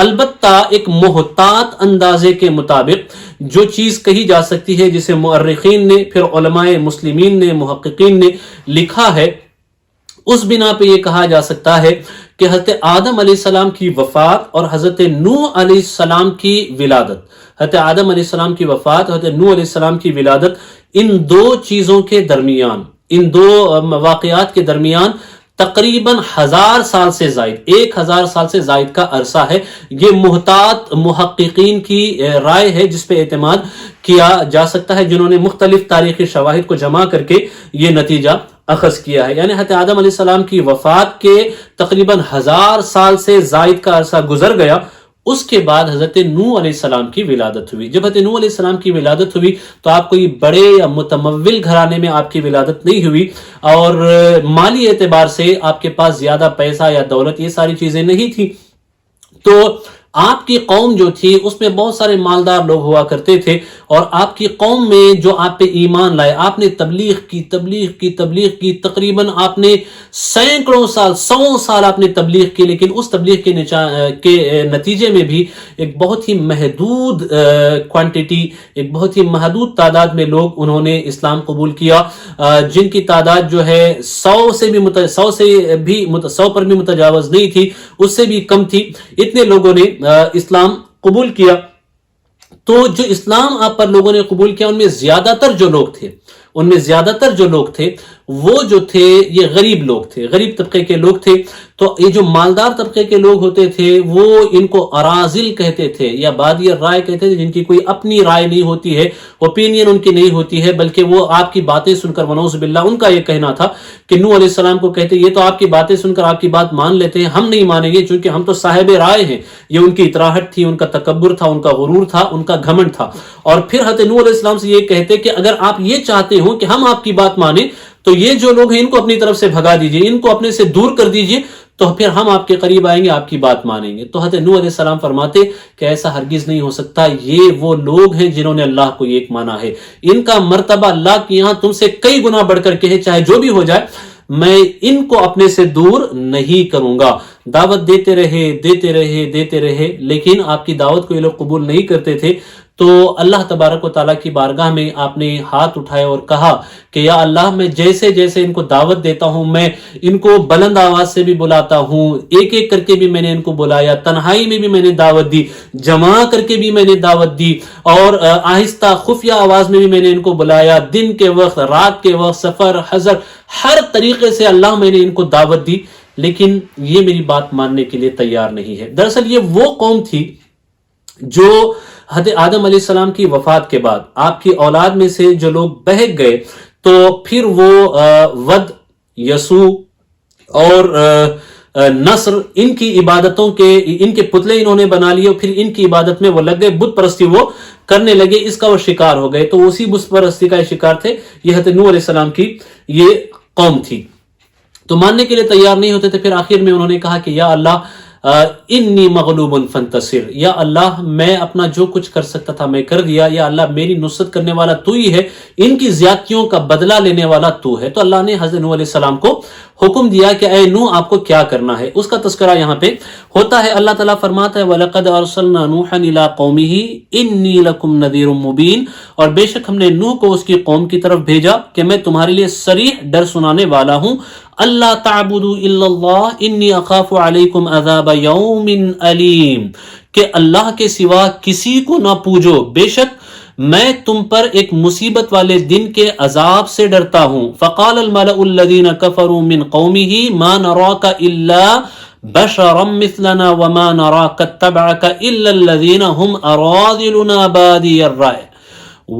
البتہ ایک محتاط اندازے کے مطابق جو چیز کہی جا سکتی ہے، جسے مؤرخین نے، پھر علماء مسلمین نے، محققین نے لکھا ہے، اس بنا پہ یہ کہا جا سکتا ہے کہ حضرت آدم علیہ السلام کی وفات اور حضرت نوح علیہ السلام کی ولادت، حضرت آدم علیہ السلام کی وفات اور حضرت نوح علیہ السلام کی ولادت، ان دو چیزوں کے درمیان، ان دو واقعات کے درمیان تقریباً 1000 سال سے زائد، 1000 سال سے زائد کا عرصہ ہے۔ یہ محتاط محققین کی رائے ہے جس پہ اعتماد کیا جا سکتا ہے، جنہوں نے مختلف تاریخی شواہد کو جمع کر کے یہ نتیجہ اخذ کیا ہے۔ یعنی حضرت آدم علیہ السلام کی وفات کے تقریباً 1000 سال سے زائد کا عرصہ گزر گیا، اس کے بعد حضرت نوح علیہ السلام کی ولادت ہوئی۔ جب حضرت نوح علیہ السلام کی ولادت ہوئی تو آپ کوئی بڑے یا متمول گھرانے میں آپ کی ولادت نہیں ہوئی، اور مالی اعتبار سے آپ کے پاس زیادہ پیسہ یا دولت، یہ ساری چیزیں نہیں تھی، تو آپ کی قوم جو تھی اس میں بہت سارے مالدار لوگ ہوا کرتے تھے، اور آپ کی قوم میں جو آپ پہ ایمان لائے، آپ نے تبلیغ کی، تقریباً آپ نے سینکڑوں سال، 100 سال آپ نے تبلیغ کی، لیکن اس تبلیغ کے نتیجے میں بھی ایک بہت ہی محدود کوانٹٹی، ایک بہت ہی محدود تعداد میں لوگ انہوں نے اسلام قبول کیا، جن کی تعداد جو ہے 100 پر بھی متجاوز نہیں تھی، اس سے بھی کم تھی۔ اتنے لوگوں نے اسلام قبول کیا۔ تو جو اسلام آپ پر لوگوں نے قبول کیا، ان میں زیادہ تر جو لوگ تھے وہ جو تھے یہ غریب لوگ تھے، غریب طبقے کے لوگ تھے۔ تو یہ جو مالدار طبقے کے لوگ ہوتے تھے وہ ان کو اراذل کہتے تھے، یا بادی رائے کہتے تھے، جن کی کوئی اپنی رائے نہیں ہوتی ہے، اوپینین ان کی نہیں ہوتی ہے، بلکہ وہ آپ کی باتیں سن کر، ونعوذ باللہ، ان کا یہ کہنا تھا کہ نوح علیہ السلام کو کہتے یہ تو آپ کی باتیں سن کر آپ کی بات مان لیتے ہیں، ہم نہیں مانیں گے چونکہ ہم تو صاحب رائے ہیں۔ یہ ان کی اطراحت تھی، ان کا تکبر تھا، ان کا غرور تھا، ان کا گھمنڈ تھا۔ اور پھر حضرت نوح علیہ السلام سے یہ کہتے کہ اگر آپ یہ چاہتے ہو کہ ہم آپ کی بات مانیں تو یہ جو لوگ ہیں ان کو اپنی طرف سے بھگا دیجئے، ان کو اپنے سے دور کر دیجئے، تو پھر ہم آپ کے قریب آئیں گے، آپ کی بات مانیں گے۔ تو حضرت نوح علیہ السلام فرماتے کہ ایسا ہرگز نہیں ہو سکتا، یہ وہ لوگ ہیں جنہوں نے اللہ کو ایک مانا ہے، ان کا مرتبہ اللہ کے یہاں تم سے کئی گنا بڑھ کر کے ہے، چاہے جو بھی ہو جائے، میں ان کو اپنے سے دور نہیں کروں گا۔ دعوت دیتے رہے، لیکن آپ کی دعوت کو یہ لوگ قبول نہیں کرتے تھے۔ تو اللہ تبارک و تعالیٰ کی بارگاہ میں آپ نے ہاتھ اٹھائے اور کہا کہ یا اللہ، میں جیسے جیسے ان کو دعوت دیتا ہوں، میں ان کو بلند آواز سے بھی بلاتا ہوں، ایک ایک کر کے بھی میں نے ان کو بلایا، تنہائی میں بھی میں نے دعوت دی، جمع کر کے بھی میں نے دعوت دی، اور آہستہ خفیہ آواز میں بھی میں نے ان کو بلایا، دن کے وقت، رات کے وقت، سفر، حضر، ہر طریقے سے اللہ میں نے ان کو دعوت دی، لیکن یہ میری بات ماننے کے لیے تیار نہیں ہے۔ دراصل یہ وہ قوم تھی جو حضرت آدم علیہ السلام کی وفات کے بعد آپ کی اولاد میں سے جو لوگ بہک گئے، تو پھر وہ ود، یسوع اور نصر، ان کی عبادتوں کے، ان کے پتلے انہوں نے بنا لیے، پھر ان کی عبادت میں وہ لگ گئے، بت پرستی وہ کرنے لگے، اس کا وہ شکار ہو گئے۔ تو اسی بت پرستی کا شکار تھے یہ حضرت نوح علیہ السلام کی یہ قوم تھی۔ تو ماننے کے لیے تیار نہیں ہوتے تھے۔ پھر آخر میں انہوں نے کہا کہ یا اللہ انی مغلوب فانتصر، یا اللہ میں اپنا جو کچھ کر سکتا تھا میں کر دیا، یا اللہ میری نصرت کرنے والا تو ہی ہے، ان کی زیادتیوں کا بدلہ لینے والا تو ہے۔ تو اللہ نے حضرت نوح علیہ السلام کو حکم دیا کہ اے نوح، آپ کو کیا کرنا ہے، اس کا تذکرہ یہاں پہ ہوتا ہے۔ اللہ تعالیٰ فرماتا ہے وَلَقَدْ أَرْسَلْنَا نُوحًا إِلَىٰ قَوْمِهِ إِنِّي لَكُمْ نَذِيرٌ مُّبِينٌ، اور بے شک ہم نے نوح کو اس کی قوم کی طرف بھیجا کہ میں تمہارے لیے صریح ڈر سنانے والا ہوں۔ اللہ تعبدوا الا اللہ انی اخاف علیکم عذاب یوم علیم، کہ اللہ کے سوا کسی کو نہ پوجو، بے شک میں تم پر ایک مصیبت والے دن کے عذاب سے ڈرتا ہوں. فقال الملأ الذين كفروا من قومه ما نراك الا بشرا مثلنا وما نراك اتبعك الا الذين هم اراذلنا بادي الرأي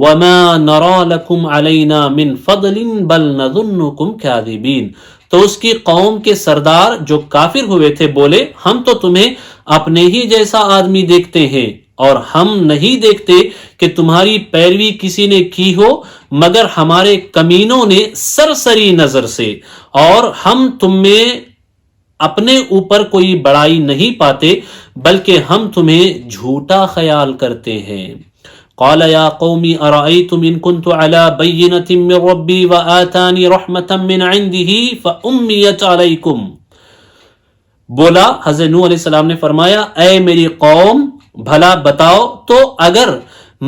وما نرى لكم علينا من فضل بل نظنكم كاذبين. تو اس کی قوم کے سردار جو کافر ہوئے تھے بولے ہم تو تمہیں اپنے ہی جیسا آدمی دیکھتے ہیں اور ہم نہیں دیکھتے کہ تمہاری پیروی کسی نے کی ہو مگر ہمارے کمینوں نے سرسری نظر سے، اور ہم تم میں اپنے اوپر کوئی بڑائی نہیں پاتے بلکہ ہم تمہیں جھوٹا خیال کرتے ہیں. قال يا قوم أرأيتم إن كنت على بينة من ربي وآتاني رحمة من عنده فأميت عليكم. بولا حضرت نوح علیہ السلام نے فرمایا اے میری قوم بھلا بتاؤ تو اگر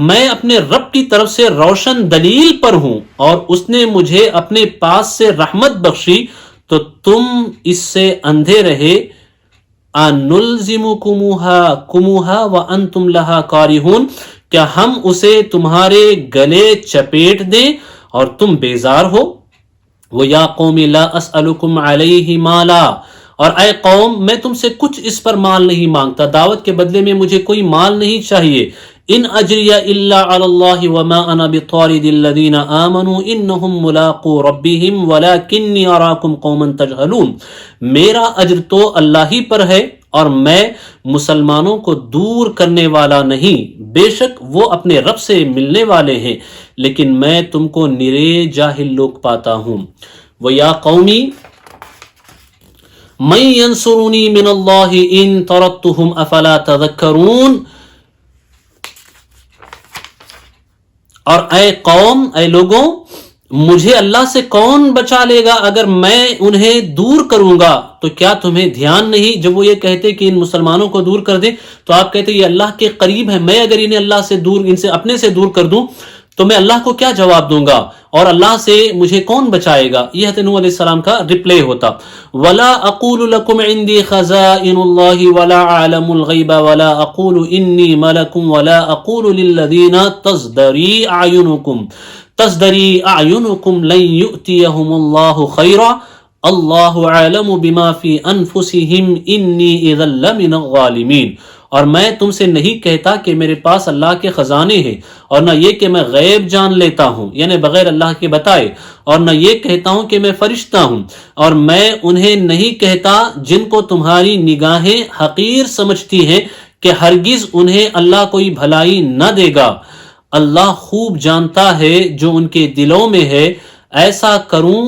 میں اپنے رب کی طرف سے روشن دلیل پر ہوں اور اس نے مجھے اپنے پاس سے رحمت بخشی تو تم اس سے اندھے رہے. أَنُلْزِمُكُمُوهَا وَأَنْتُمْ لَهَا كَارِهُونَ. کیا ہم اسے تمہارے گلے چپیٹ دیں اور تم بیزار ہو. وَيَا قَوْمِ لَا أَسْأَلُكُمْ عَلَيْهِ مَالًا. اور اے قوم میں تم سے کچھ اس پر مال نہیں مانگتا، دعوت کے بدلے میں مجھے کوئی مال نہیں چاہیے. ان اجریہ الا علی اللہ وما انا بطارد الذین آمنوا انہم ملاقو ربہم ولکنی اراکم قوما تجہلون. میرا اجر تو اللہ ہی پر ہے اور میں مسلمانوں کو دور کرنے والا نہیں، بے شک وہ اپنے رب سے ملنے والے ہیں لیکن میں تم کو نرے جاہل لوگ پاتا ہوں. وَيَا قَوْمِ مَن يَنصُرُنِي مِنَ اللَّهِ إِن طَرَدتُّهُمْ أَفَلَا تَذَكَّرُونَ. اور اے قوم، اے لوگوں، مجھے اللہ سے کون بچا لے گا اگر میں انہیں دور کروں گا تو کیا تمہیں دھیان نہیں؟ جب وہ یہ کہتے کہ ان مسلمانوں کو دور کر دیں تو آپ کہتے یہ اللہ کے قریب ہے، میں اگر انہیں اللہ سے دور، ان سے اپنے سے دور کر دوں تو میں اللہ کو کیا جواب دوں گا اور اللہ سے مجھے کون بچائے گا؟ یہ حضرت نوح علیہ السلام کا ریپلے ہوتا. وَلَا أَقُولُ لَكُمْ عِنْدِي خَزَائِنُ اللَّهِ وَلَا أَعْلَمُ الْغَيْبَ وَلَا أَقُولُ إِنِّي مَلَكٌ وَلَا أَقُولُ لِلَّذِينَ تَزْدَرِي أَعْيُنُكُمْ لَن يُؤْتِيَهُمُ اللَّهُ خَيْرًا اللَّهُ أَعْلَمُ بِمَا فِي أَنفُسِهِمْ إِنِّي إِذًا لَّمِنَ الظَّالِمِينَ. اور میں تم سے نہیں کہتا کہ میرے پاس اللہ کے خزانے ہیں اور نہ یہ کہ میں غیب جان لیتا ہوں یعنی بغیر اللہ کے بتائے، اور نہ یہ کہتا ہوں کہ میں فرشتہ ہوں، اور میں انہیں نہیں کہتا جن کو تمہاری نگاہیں حقیر سمجھتی ہیں کہ ہرگز انہیں اللہ کوئی بھلائی نہ دے گا. اللہ خوب جانتا ہے جو ان کے دلوں میں ہے، ایسا کروں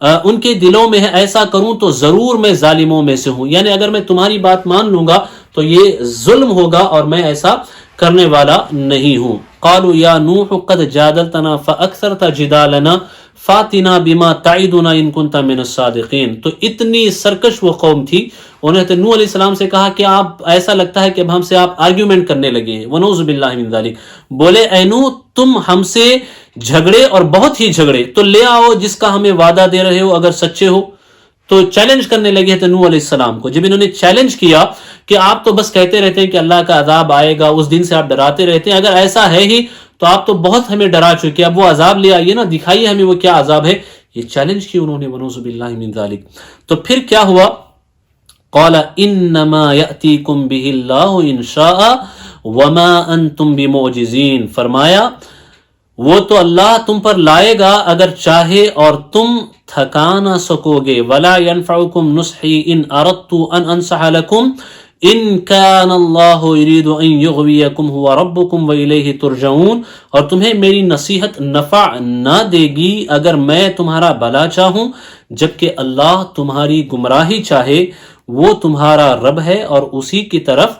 ایسا کروں تو ضرور میں ظالموں میں سے ہوں. یعنی اگر میں تمہاری بات مان لوں گا تو یہ ظلم ہوگا اور میں ایسا کرنے والا نہیں ہوں. قالوا یا نوح قد جادلتنا فاکثرت جدالنا فاتنا بما تعدنا ان كنت من الصادقین. تو اتنی سرکش وہ قوم تھی، انہوں نے نوح علیہ السلام سے کہا کہ آپ ایسا لگتا ہے کہ اب ہم سے آپ آرگیومنٹ کرنے لگے ہیں. ونعوذ باللہ من ذلک. بولے اے نوح تم ہم سے جھگڑے اور بہت ہی جھگڑے، تو لے آؤ جس کا ہمیں وعدہ دے رہے ہو اگر سچے ہو. تو چیلنج کرنے لگے تھے نوح علیہ السلام کو. جب انہوں نے چیلنج کیا کہ آپ تو بس کہتے رہتے ہیں کہ اللہ کا عذاب آئے گا، اس دن سے آپ ڈراتے رہتے ہیں، اگر ایسا ہے ہی تو آپ تو بہت ہمیں ڈرا چکے، اب وہ عذاب لے آئیے نا، دکھائیے ہمیں وہ کیا عذاب ہے. یہ چیلنج کی انہوں نے. ونعوذ باللہ من ذلک. تو پھر کیا ہوا؟ قال انما یأتیکم بہ اللہ ان شاء وما انتم بمعجزین. فرمایا وہ تو اللہ تم پر لائے گا اگر چاہے اور تم تھکا نہ سکو گے. ولا ينفعکم نصحی ان اردت ان انصح لکم ان کان اللہ یرید ان یغویکم هو ربکم والیہ ترجعون. اور تمہیں میری نصیحت نفع نہ دے گی اگر میں تمہارا بھلا چاہوں، جبکہ اللہ تمہاری گمراہی چاہے. وہ تمہارا رب ہے اور اسی کی طرف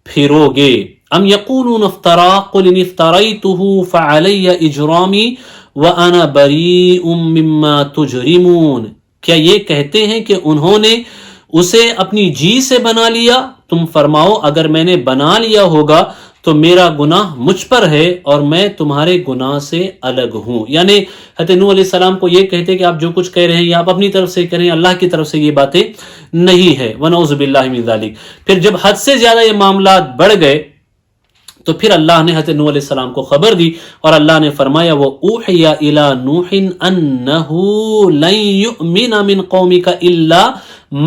پھرو گے. ام یقولون افترا قل ان افتریتہ فعلی اجرامی وانا بریء مما تجرمون. کیا یہ کہتے ہیں کہ انہوں نے اسے اپنی جی سے بنا لیا؟ تم فرماؤ اگر میں نے بنا لیا ہوگا تو میرا گناہ مجھ پر ہے اور میں تمہارے گناہ سے الگ ہوں. یعنی حضرت نوح علیہ السلام کو یہ کہتے کہ آپ جو کچھ کہہ رہے ہیں یہ آپ اپنی طرف سے کہہ رہے ہیں، اللہ کی طرف سے یہ باتیں نہیں ہے. ونعوذ باللہ من ذلک. پھر جب حد سے زیادہ یہ معاملات بڑھ گئے تو پھر اللہ نے حضرت نوح علیہ السلام کو خبر دی اور اللہ نے فرمایا وَأُوحِيَ إِلَى نُوحٍ أَنَّهُ لَن يُؤْمِنَ مِن قَوْمِكَ إِلَّا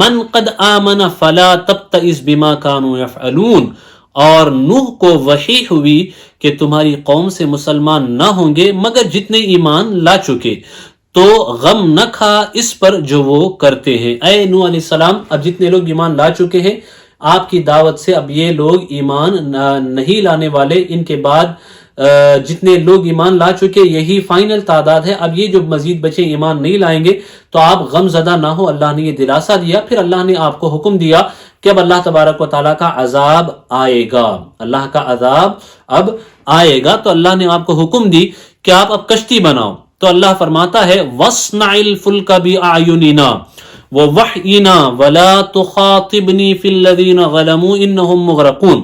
مَن قَدْ آمَنَ فَلَا تَبْتَئِسْ بِمَا كَانُوا يَفْعَلُونَ، اور نوح کو وحی ہوئی کہ تمہاری قوم سے مسلمان نہ ہوں گے مگر جتنے ایمان لا چکے، تو غم نہ کھا اس پر جو وہ کرتے ہیں۔ اے نوح علیہ السلام، اب جتنے لوگ ایمان لا چکے ہیں آپ کی دعوت سے، اب یہ لوگ ایمان نہیں لانے والے، ان کے بعد جتنے لوگ ایمان لا چکے یہی فائنل تعداد ہے، اب یہ جو مزید بچے ایمان نہیں لائیں گے تو آپ غم زدہ نہ ہو، اللہ نے یہ دلاسا دیا۔ پھر اللہ نے آپ کو حکم دیا کہ اب اللہ تبارک و تعالیٰ کا عذاب آئے گا، اللہ کا عذاب اب آئے گا، تو اللہ نے آپ کو حکم دی کہ آپ اب کشتی بناؤ۔ تو اللہ فرماتا ہے وَاصْنَعِ الْفُلْكَ بِأَعْيُنِنَا وَوَحْيِنَا وَلَا تُخَاطِبْنِي فِي الَّذِينَ ظَلَمُوا إِنَّهُمْ مُغْرَقُونَ،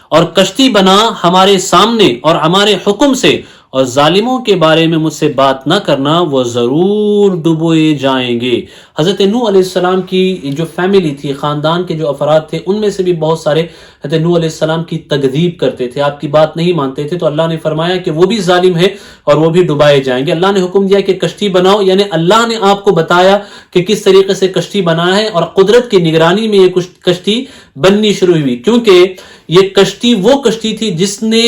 اور کشتی بنا ہمارے سامنے اور ہمارے حکم سے، اور ظالموں کے بارے میں مجھ سے بات نہ کرنا، وہ ضرور ڈبوئے جائیں گے۔ حضرت نوح علیہ السلام کی جو فیملی تھی، خاندان کے جو افراد تھے، ان میں سے بھی بہت سارے حضرت نوح علیہ السلام کی تکذیب کرتے تھے، آپ کی بات نہیں مانتے تھے، تو اللہ نے فرمایا کہ وہ بھی ظالم ہے اور وہ بھی ڈبائے جائیں گے۔ اللہ نے حکم دیا کہ کشتی بناؤ، یعنی اللہ نے آپ کو بتایا کہ کس طریقے سے کشتی بنا ہے، اور قدرت کی نگرانی میں یہ کشتی بننی شروع ہوئی، کیونکہ یہ کشتی وہ کشتی تھی جس نے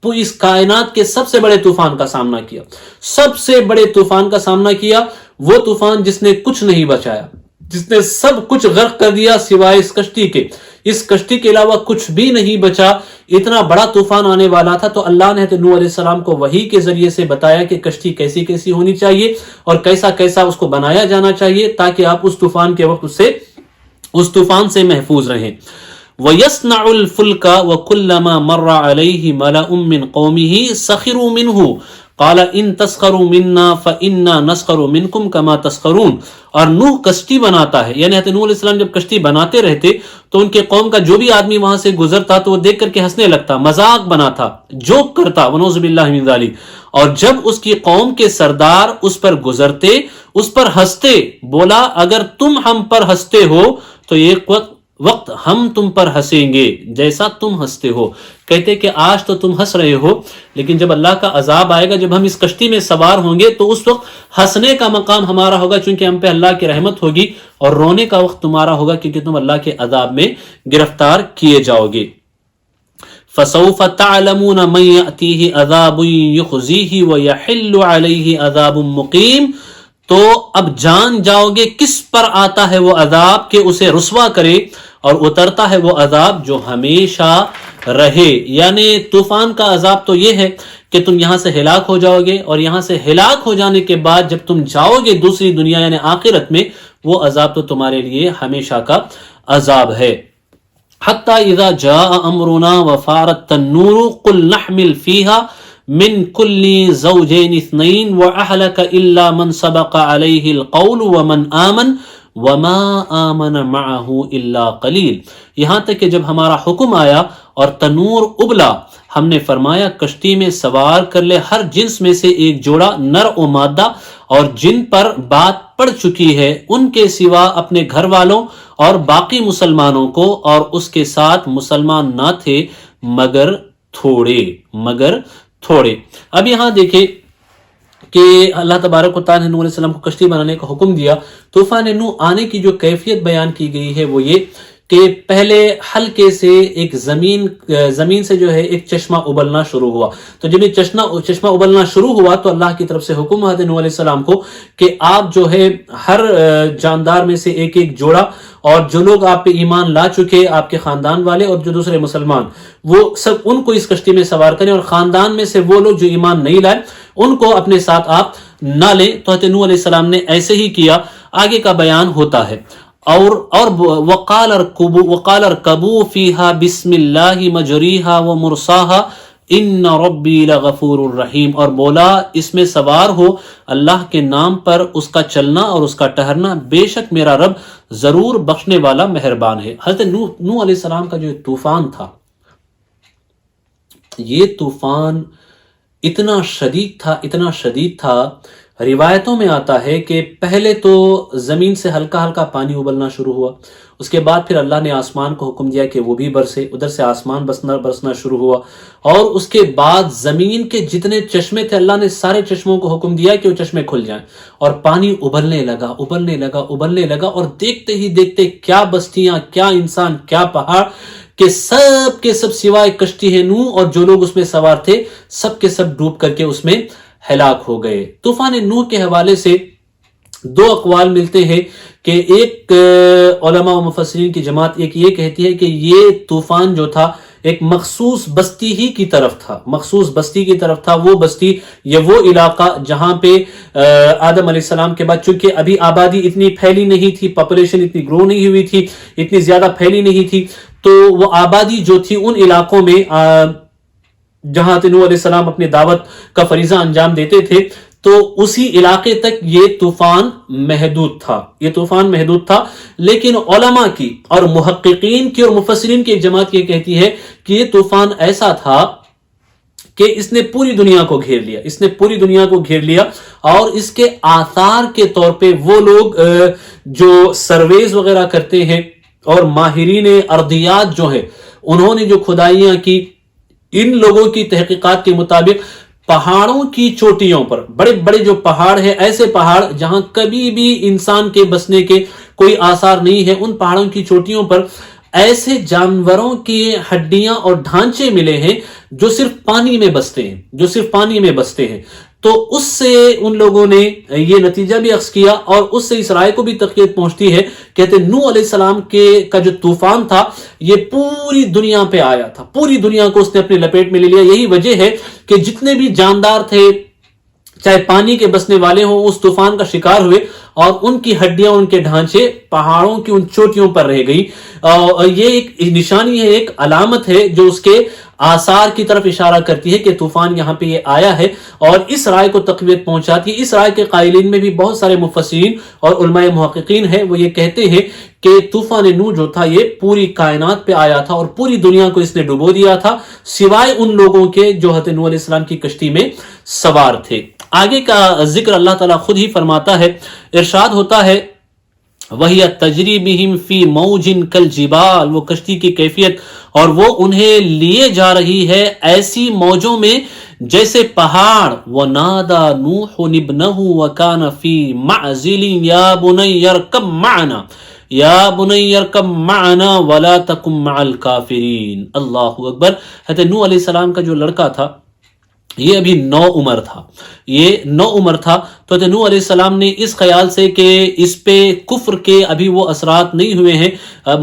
اس کائنات کے سب سے بڑے طوفان کا سامنا کیا، سب سے بڑے طوفان کا سامنا کیا، وہ طوفان جس نے کچھ نہیں بچایا، جس نے سب کچھ غرق کر دیا سوائے اس کشتی کے، اس کشتی کے علاوہ کچھ بھی نہیں بچا، اتنا بڑا طوفان آنے والا تھا۔ تو اللہ نے نوح علیہ السلام کو وحی کے ذریعے سے بتایا کہ کشتی کیسی کیسی ہونی چاہیے اور کیسا کیسا اس کو بنایا جانا چاہیے، تاکہ آپ اس طوفان کے وقت اس طوفان سے محفوظ رہیں۔ وَيَصْنَعُ الْفُلْكَ وَكُلَّمَا مَرَّ عَلَيْهِ مَلَأٌ مِّن قَوْمِهِ سَخِرُوا مِنْهُ قَالَ إِن تَسْخَرُوا مِنَّا فَإِنَّا نَسْخَرُ مِنْكُمْ كَمَا تَسْخَرُونَ، اور نوح کشتی بناتا ہے، یعنی حضرت نوح علیہ السلام جب کشتی بناتے رہتے تو ان کے قوم کا جو بھی آدمی وہاں سے گزرتا تو وہ دیکھ کر کے ہنسنے لگتا، مذاق بناتا، جوک کرتا، وَنَعُوذُ بِاللَّهِ مِنْ ذَلِكَ، اور جب اس کی قوم کے سردار اس پر گزرتے، اس پر ہنستے، بولا اگر تم ہم پر ہنستے ہو تو ایک وقت ہم تم پر ہنسیں گے جیسا تم ہنستے ہو۔ کہتے کہ آج تو تم ہنس رہے ہو، لیکن جب اللہ کا عذاب آئے گا، جب ہم اس کشتی میں سوار ہوں گے تو اس وقت ہنسنے کا مقام ہمارا ہوگا، چونکہ ہم پہ اللہ کی رحمت ہوگی، اور رونے کا وقت تمہارا ہوگا کیونکہ تم اللہ کے عذاب میں گرفتار کیے جاؤ گے۔ فَسَوْفَ تَعْلَمُونَ مَن يَأْتِيهِ عَذَابٌ يُخْزِيهِ وَيَحِلُّ عَلَيْهِ عَذَابٌ مُقِيمٌ، تو اب جان جاؤ گے کس پر آتا ہے وہ عذاب کہ اسے رسوا کرے، اور اترتا ہے وہ عذاب جو ہمیشہ رہے۔ یعنی طوفان کا عذاب تو یہ ہے کہ تم یہاں سے ہلاک ہو جاؤ گے، اور یہاں سے ہلاک ہو جانے کے بعد جب تم جاؤ گے دوسری دنیا یعنی آخرت میں، وہ عذاب تو تمہارے لیے ہمیشہ کا عذاب ہے۔ حتی اذا جاء امرنا وفارت التنور قل نحمل فيها من كل زوجين اثنين واهلك الا من سبق عليه القول ومن آمن وما آمن معه الا قلیل، یہاں تک کہ جب ہمارا حکم آیا اور تنور ابلا، ہم نے فرمایا کشتی میں سوار کر لے ہر جنس میں سے ایک جوڑا نر و مادہ، اور جن پر بات پڑ چکی ہے ان کے سوا اپنے گھر والوں اور باقی مسلمانوں کو، اور اس کے ساتھ مسلمان نہ تھے مگر تھوڑے۔ اب یہاں دیکھیں کہ اللہ تبارک و تعالیٰ نے نوح علیہ السلام کو کشتی بنانے کا حکم دیا۔ طوفان نوح آنے کی جو کیفیت بیان کی گئی ہے وہ یہ کہ پہلے حلقے سے ایک زمین سے جو ہے ایک چشمہ ابلنا شروع ہوا، تو جب یہ چشمہ ابلنا شروع ہوا تو اللہ کی طرف سے حکم حضرت نوح علیہ السلام کو کہ آپ جو ہے ہر جاندار میں سے ایک ایک جوڑا، اور جو لوگ آپ پہ ایمان لا چکے آپ کے خاندان والے اور جو دوسرے مسلمان، وہ سب ان کو اس کشتی میں سوار کریں، اور خاندان میں سے وہ لوگ جو ایمان نہیں لائے ان کو اپنے ساتھ آپ نہ لیں۔ تو حضرت نوح علیہ السلام نے ایسے ہی کیا۔ آگے کا بیان ہوتا ہے اور وقال اركبوا فيها بسم الله مجريها ومرساها ان ربی لغفور الرحیم، اور بولا اس میں سوار ہو اللہ کے نام پر، اس کا چلنا اور اس کا ٹہرنا، بے شک میرا رب ضرور بخشنے والا مہربان ہے۔ حضرت نوح علیہ السلام کا جو طوفان تھا، یہ طوفان اتنا شدید تھا روایتوں میں آتا ہے کہ پہلے تو زمین سے ہلکا ہلکا پانی ابلنا شروع ہوا، اس کے بعد پھر اللہ نے آسمان کو حکم دیا کہ وہ بھی برسے، ادھر سے آسمان برسنا شروع ہوا، اور اس کے بعد زمین کے جتنے چشمے تھے اللہ نے سارے چشموں کو حکم دیا کہ وہ چشمے کھل جائیں، اور پانی ابلنے لگا، اور دیکھتے ہی دیکھتے کیا بستیاں، کیا انسان، کیا پہاڑ کہ سب کے سب سوائے کشتی ہے نوح اور جو لوگ اس میں سوار تھے سب کے سب ڈوب کر کے اس میں ہلاک ہو گئے۔ طوفان نوح کے حوالے سے دو اقوال ملتے ہیں کہ ایک علماء و مفسرین کی جماعت ایک یہ کہتی ہے کہ یہ طوفان جو تھا ایک مخصوص بستی ہی کی طرف تھا، مخصوص بستی کی طرف تھا، وہ بستی یا وہ علاقہ جہاں پہ آدم علیہ السلام کے بعد چونکہ ابھی آبادی اتنی پھیلی نہیں تھی، پاپولیشن اتنی گرو نہیں ہوئی تھی، اتنی زیادہ پھیلی نہیں تھی، تو وہ آبادی جو تھی ان علاقوں میں جہاں نوح علیہ السلام اپنی دعوت کا فریضہ انجام دیتے تھے تو اسی علاقے تک یہ طوفان محدود تھا، لیکن علماء کی اور محققین کی اور مفسرین کی ایک جماعت یہ کہتی ہے کہ یہ طوفان ایسا تھا کہ اس نے پوری دنیا کو گھیر لیا، اور اس کے آثار کے طور پہ وہ لوگ جو سرویز وغیرہ کرتے ہیں اور ماہرین ارضیات جو ہے انہوں نے جو کھدائیاں کی، ان لوگوں کی تحقیقات کے مطابق پہاڑوں کی چوٹیوں پر، بڑے بڑے جو پہاڑ ہیں، ایسے پہاڑ جہاں کبھی بھی انسان کے بسنے کے کوئی آثار نہیں ہے، ان پہاڑوں کی چوٹیوں پر ایسے جانوروں کی ہڈیاں اور ڈھانچے ملے ہیں جو صرف پانی میں بستے ہیں، تو اس سے ان لوگوں نے یہ نتیجہ بھی اخذ کیا اور اس سے اس رائے کو بھی تقویت پہنچتی ہے، کہتے ہیں نوح علیہ السلام کا جو طوفان تھا یہ پوری دنیا پہ آیا تھا، پوری دنیا کو اس نے اپنے لپیٹ میں لے لیا۔ یہی وجہ ہے کہ جتنے بھی جاندار تھے چاہے پانی کے بسنے والے ہوں اس طوفان کا شکار ہوئے اور ان کی ہڈیاں، ان کے ڈھانچے پہاڑوں کی ان چوٹیوں پر رہ گئی۔ یہ ایک نشانی ہے، ایک علامت ہے جو اس کے آثار کی طرف اشارہ کرتی ہے کہ طوفان یہاں پہ یہ آیا ہے، اور اس رائے کو تقویت پہنچاتی ہے۔ اس رائے کے قائلین میں بھی بہت سارے مفسرین اور علماء محققین ہیں، وہ یہ کہتے ہیں کہ طوفان نوح جو تھا یہ پوری کائنات پہ آیا تھا اور پوری دنیا کو اس نے ڈبو دیا تھا، سوائے ان لوگوں کے جو حضرت نوح علیہ السلام کی کشتی میں سوار تھے۔ آگے کا ذکر اللہ تعالیٰ خود ہی فرماتا ہے، ارشاد ہوتا ہے وَهِيَ تَجْرِي بِهِمْ فِي مَوْجٍ كَالْجِبَالِ، وہ کشتی کی کیفیت اور وہ انہیں لیے جا رہی ہے ایسی موجوں میں جیسے پہاڑ۔ وَنَادَى نُوحٌ ابْنَهُ وَكَانَ فِي مَعْزِلٍ يَا بُنَيَّ ارْكَبْ مَعَنَا وَلَا تَكُن مَعَ الْكَافِرِينَ۔ اللہ اکبر۔ حضرت نوح علیہ السلام کا جو لڑکا تھا یہ ابھی نو عمر تھا، تو حضرت نوح علیہ السلام نے اس خیال سے کہ اس پہ کفر کے ابھی وہ اثرات نہیں ہوئے ہیں،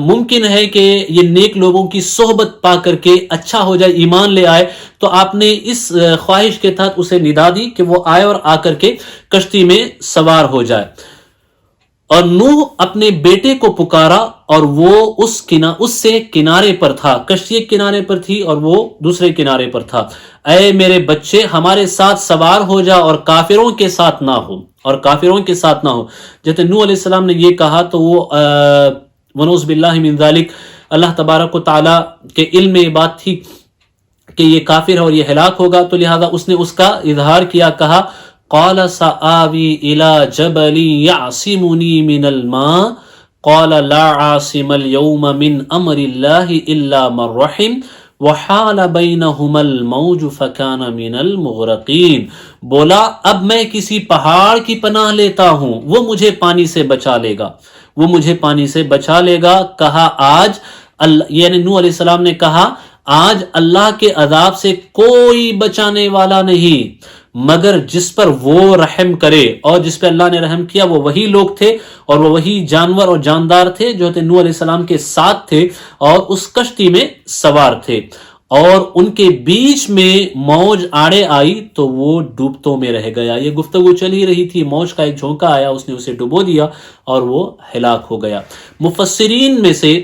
ممکن ہے کہ یہ نیک لوگوں کی صحبت پا کر کے اچھا ہو جائے، ایمان لے آئے، تو آپ نے اس خواہش کے تحت اسے ندا دی کہ وہ آئے اور آ کر کے کشتی میں سوار ہو جائے۔ اور نوح اپنے بیٹے کو پکارا اور وہ اس سے کنارے پر تھا، کشتی ایک کنارے پر تھی اور وہ دوسرے کنارے پر تھا۔ اے میرے بچے ہمارے ساتھ سوار ہو جا اور کافروں کے ساتھ نہ ہو۔ جب نوح علیہ السلام نے یہ کہا تو وہ ونعوذ باللہ من ذالک، اللہ تبارک و تعالی کے علم میں یہ بات تھی کہ یہ کافر ہے اور یہ ہلاک ہوگا، تو لہذا اس نے اس کا اظہار کیا، کہا قال سآوی الى جبل يعصمني من الماء قال لا عاصم اليوم من امر الله الا من رحم وحال بينهما الموج فكان من المغرقين۔ بولا اب میں کسی پہاڑ کی پناہ لیتا ہوں، وہ مجھے پانی سے بچا لے گا، کہا آج یعنی نوح علیہ السلام نے کہا آج اللہ کے عذاب سے کوئی بچانے والا نہیں مگر جس پر وہ رحم کرے، اور جس پہ اللہ نے رحم کیا وہ وہی لوگ تھے اور وہ وہی جانور اور جاندار تھے جو نوح علیہ السلام کے ساتھ تھے اور اس کشتی میں سوار تھے، اور ان کے بیچ میں موج آڑے آئی تو وہ ڈوبتوں میں رہ گیا۔ یہ گفتگو چل ہی رہی تھی، موج کا ایک جھونکا آیا، اس نے اسے ڈبو دیا اور وہ ہلاک ہو گیا۔ مفسرین میں سے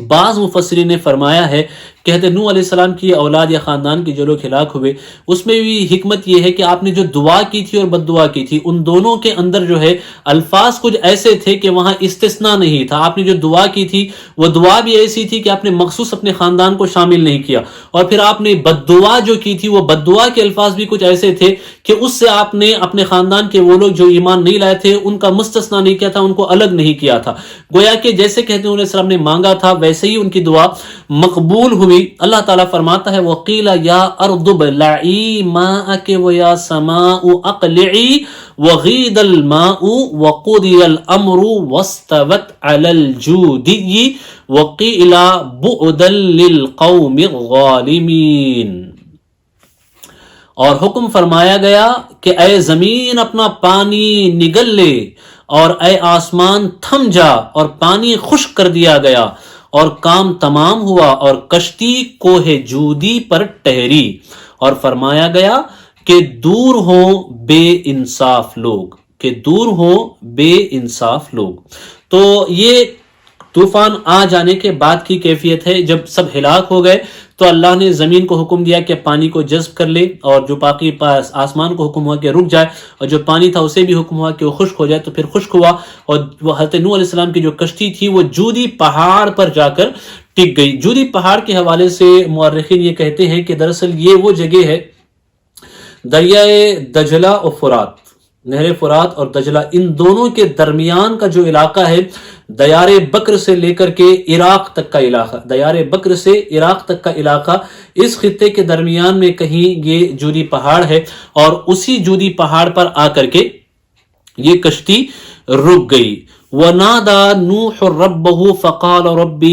بعض مفسرین نے فرمایا ہے کہ حضرت نوح علیہ السلام کی اولاد یا خاندان کے جو لوگ ہلاک ہوئے، اس میں بھی حکمت یہ ہے کہ آپ نے جو دعا کی تھی اور بد دعا کی تھی، ان دونوں کے اندر جو ہے الفاظ کچھ ایسے تھے کہ وہاں استثناء نہیں تھا. آپ نے جو دعا کی تھی وہ دعا بھی ایسی تھی کہ آپ نے مخصوص اپنے خاندان کو شامل نہیں کیا، اور پھر آپ نے بد دعا جو کی تھی وہ بد دعا کے الفاظ بھی کچھ ایسے تھے کہ اس سے آپ نے اپنے خاندان کے وہ لوگ جو ایمان نہیں لائے تھے ان کا مستثنا نہیں کیا تھا، ان کو الگ نہیں کیا تھا. گویا کہ جیسے کہتے ہیں علیہ السلام نے مانگا تھا ویسے ہی ان کی دعا مقبول ہوئی. اللہ تعالیٰ فرماتا ہے وَقِيلَ يَا أَرْضُ ابْلَعِي مَاءَكِ وَيَا سَمَاءُ أَقْلِعِي وَغِيضَ الْمَاءُ وَقُضِيَ الْأَمْرُ وَاسْتَوَتْ عَلَى الْجُودِيِّ وَقِيلَ بُعْدًا لِلْقَوْمِ الظَّالِمِينَ. اور حکم فرمایا گیا کہ اے زمین اپنا پانی نگل لے، اور اے آسمان تھم جا، اور پانی خشک کر دیا گیا، اور کام تمام ہوا، اور کشتی کوہ جودی پر ٹھہری. اور فرمایا گیا کہ دور ہوں بے انصاف لوگ، کہ دور ہوں بے انصاف لوگ. تو یہ طوفان آ جانے کے بعد کی کیفیت ہے. جب سب ہلاک ہو گئے تو اللہ نے زمین کو حکم دیا کہ پانی کو جذب کر لے، اور جو باقی آسمان کو حکم ہوا کہ رک جائے، اور جو پانی تھا اسے بھی حکم ہوا کہ وہ خشک ہو جائے، تو پھر خشک ہوا. اور وہ حضرت نوح علیہ السلام کی جو کشتی تھی وہ جودی پہاڑ پر جا کر ٹک گئی. جودی پہاڑ کے حوالے سے مورخین یہ کہتے ہیں کہ دراصل یہ وہ جگہ ہے دریائے دجلہ اور فرات، نہر فرات اور دجلہ، ان دونوں کے درمیان کا جو علاقہ ہے، دیار بکر سے لے کر کے عراق تک کا علاقہ، دیار بکر سے عراق تک کا علاقہ، اس خطے کے درمیان میں کہیں یہ جودی پہاڑ ہے، اور اسی جودی پہاڑ پر آ کر کے یہ کشتی رک گئی. وَنَادَى نُوحٌ رَبَّهُ فَقَالَ رَبِّ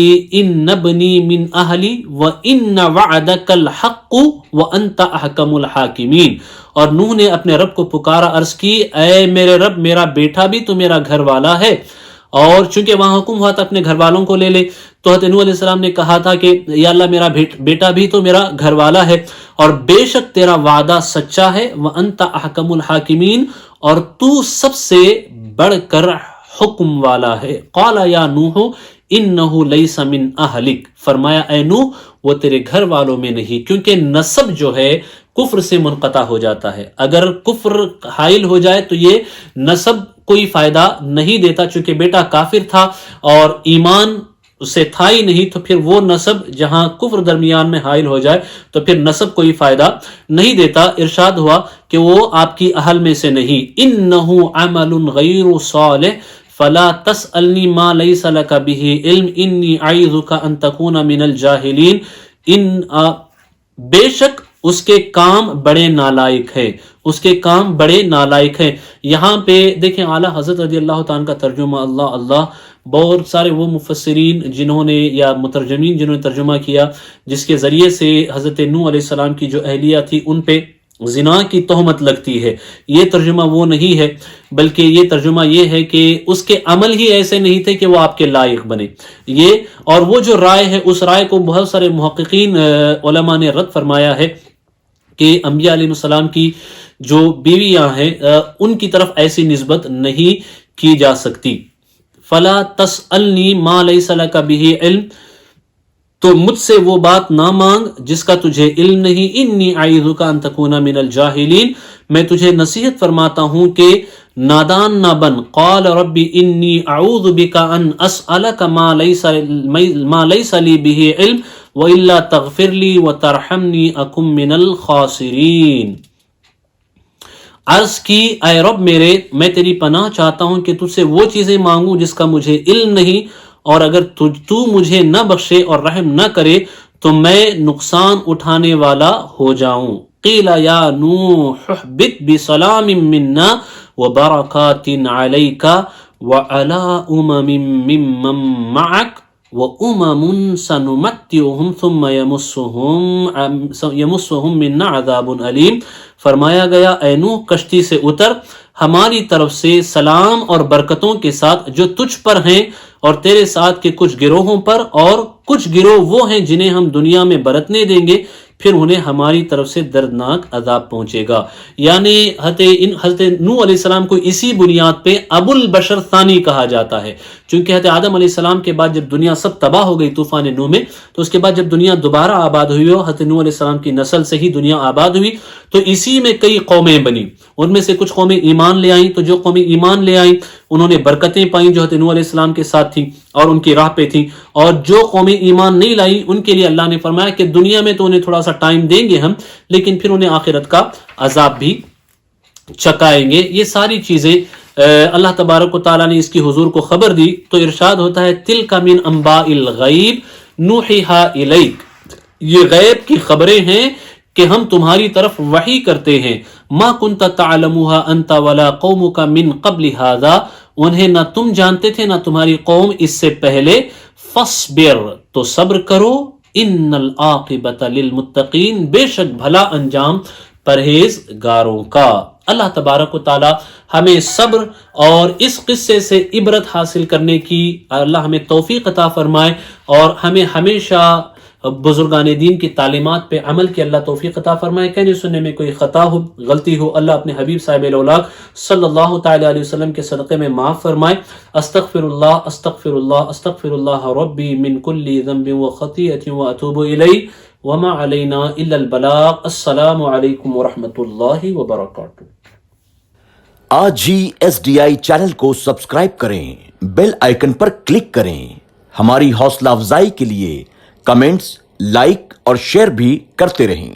إِنَّ ابْنِي مِنْ أَهْلِي وَإِنَّ وَعْدَكَ الْحَقُّ وَأَنْتَ أَحْكَمُ الْحَاكِمِينَ. اور نوح نے اپنے رب کو پکارا، عرض کی اے میرے رب، میرا بیٹا بھی تو میرا گھر والا ہے. اور چونکہ وہاں حکم ہوا تھا اپنے گھر والوں کو لے لے، تو حضرت نوح علیہ السلام نے کہا تھا کہ یا اللہ میرا بیٹا بھی تو میرا گھر والا ہے، اور بے شک تیرا وعدہ سچا ہے. وَأَنْتَ أَحْكَمُ الْحَاكِمِينَ، اور تو سب سے بڑھ کر حکم والا ہے. قَالَ يَا نُوحُ إِنَّهُ لَيْسَ مِنْ أَهْلِكَ، فرمایا اے نوح وہ تیرے گھر والوں میں نہیں، کیونکہ نسب جو ہے کفر سے منقطع ہو جاتا ہے. اگر کفر حائل ہو جائے تو یہ نسب کوئی فائدہ نہیں دیتا، چونکہ بیٹا کافر تھا اور ایمان اسے تھا ہی نہیں، تو پھر وہ نسب جہاں کفر درمیان میں حائل ہو جائے تو پھر نسب کوئی فائدہ نہیں دیتا. ارشاد ہوا کہ وہ آپ کی اہل میں سے نہیں. إِنَّهُ عَمَلٌ غَيْرُ صَالِحٍ فَلَا تَسْأَلْنِي مَا لَيْسَ لَكَ بِهِ عِلْمٍ إِنِّي أَعِظُكَ أَن تَكُونَ مِنَ الْجَاهِلِينَ. بے شک اس کے کام بڑے نالائق ہے، اس کے کام بڑے نالائق ہیں. یہاں پہ دیکھیں اعلیٰ حضرت رضی اللہ تعالیٰ کا ترجمہ، اللہ اللہ، بہت سارے وہ مفسرین جنہوں نے یا مترجمین جنہوں نے ترجمہ کیا جس کے ذریعے سے حضرت نوح علیہ السلام کی جو اہلیہ تھی ان پہ زنا کی تہمت لگتی ہے. یہ ترجمہ وہ نہیں ہے، بلکہ یہ ترجمہ یہ ہے کہ اس کے عمل ہی ایسے نہیں تھے کہ وہ آپ کے لائق بنے. یہ اور وہ جو رائے ہے، اس رائے کو بہت سارے محققین علماء نے رد فرمایا ہے کہ انبیاء علیہ السلام کی جو بیویاں ہیں ان کی طرف ایسی نسبت نہیں کی جا سکتی. فلا تسألنی ما لیس لک بہ علم، تو مجھ سے وہ بات نہ مانگ جس کا تجھے علم نہیں. انی اعیذک ان تکون من الجاہلین، میں تجھے نصیحت فرماتا ہوں کہ نادان نہ بن. قال رب انی اعوذ بک ان اسألک ما لیس لی بہ علم وَإِلَّا تَغْفِرْ لِي وَتَرْحَمْنِي أَكُمْ مِنَ الْخَاسِرِينَ. عرض کی اے رب میرے، میں تیری پناہ چاہتا ہوں کہ تجھ سے وہ چیزیں مانگوں جس کا مجھے علم نہیں، اور اگر تو مجھے نہ بخشے اور رحم نہ کرے تو میں نقصان اٹھانے والا ہو جاؤں. قیل یا نوح اہبط بسلام منا وبرکات علیک وعلی ممن معک وَأُمَمٌ سَنُمَتِّعُهُمْ ثُمَّ يَمُسُّهُمْ مِنَّا عَذَابٌ عَلِيمٌ. فرمایا گیا اے نوح کشتی سے اتر، ہماری طرف سے سلام اور برکتوں کے ساتھ جو تجھ پر ہیں اور تیرے ساتھ کے کچھ گروہوں پر، اور کچھ گروہ وہ ہیں جنہیں ہم دنیا میں برتنے دیں گے، پھر انہیں ہماری طرف سے دردناک عذاب پہنچے گا. یعنی حضرت نوح علیہ السلام کو اسی بنیاد پہ ابو البشر ثانی کہا جاتا ہے، چونکہ حضرت آدم علیہ السلام کے بعد جب دنیا سب تباہ ہو گئی طوفان نوح میں، تو اس کے بعد جب دنیا دوبارہ آباد ہوئی ہو، حضرت نوح علیہ السلام کی نسل سے ہی دنیا آباد ہوئی، تو اسی میں کئی قومیں بنی. ان میں سے کچھ قومیں ایمان لے آئیں، تو جو قومیں ایمان لے آئیں انہوں نے برکتیں پائیں جو حضرت نوح علیہ السلام کے ساتھ تھیں اور ان کی راہ پہ تھیں، اور جو قومیں ایمان نہیں لائیں ان کے لیے اللہ نے فرمایا کہ دنیا میں تو انہیں تھوڑا سا ٹائم دیں گے ہم، لیکن پھر انہیں آخرت کا عذاب بھی چکائیں گے. یہ ساری چیزیں اللہ تبارک و تعالیٰ نے اس کی حضور کو خبر دی، تو ارشاد ہوتا ہے تِلْکَ مِنْ أَنْبَاءِ الْغَیْبِ نُوحِیہا إِلَیْکَ، یہ غیب کی خبریں ہیں کہ ہم تمہاری طرف وحی کرتے ہیں. ما كنت تعلمها انت ولا قومك من قبل هذا، انہیں نہ تم جانتے تھے نہ تمہاری قوم اس سے پہلے. فاصبر، تو صبر کرو. ان العاقبۃ للمتقین، بے شک بھلا انجام پرہیزگاروں کا. اللہ تبارک و تعالی ہمیں صبر اور اس قصے سے عبرت حاصل کرنے کی اللہ ہمیں توفیق عطا فرمائے، اور ہمیں ہمیشہ بزرگان دین کی تعلیمات پہ عمل کی اللہ توفیق عطا فرمائے. کہنے سننے میں کوئی خطا ہو، غلطی ہو، اللہ اپنے حبیب صاحب الاولاق صلی اللہ تعالی علیہ وسلم کے صدقے میں معاف فرمائے. استغفر اللہ استغفر اللہ استغفر اللہ ربی من کل ذنب وخطیئۃ واتوب الیہ وما علینا الا البلاغ. السلام علیکم ورحمۃ اللہ وبرکاتہ. آج ہی SDI چینل کو سبسکرائب کریں، بیل آئیکن پر کلک کریں. ہماری حوصلہ افزائی کے لیے کمنٹس، لائک اور شیئر بھی کرتے رہیں.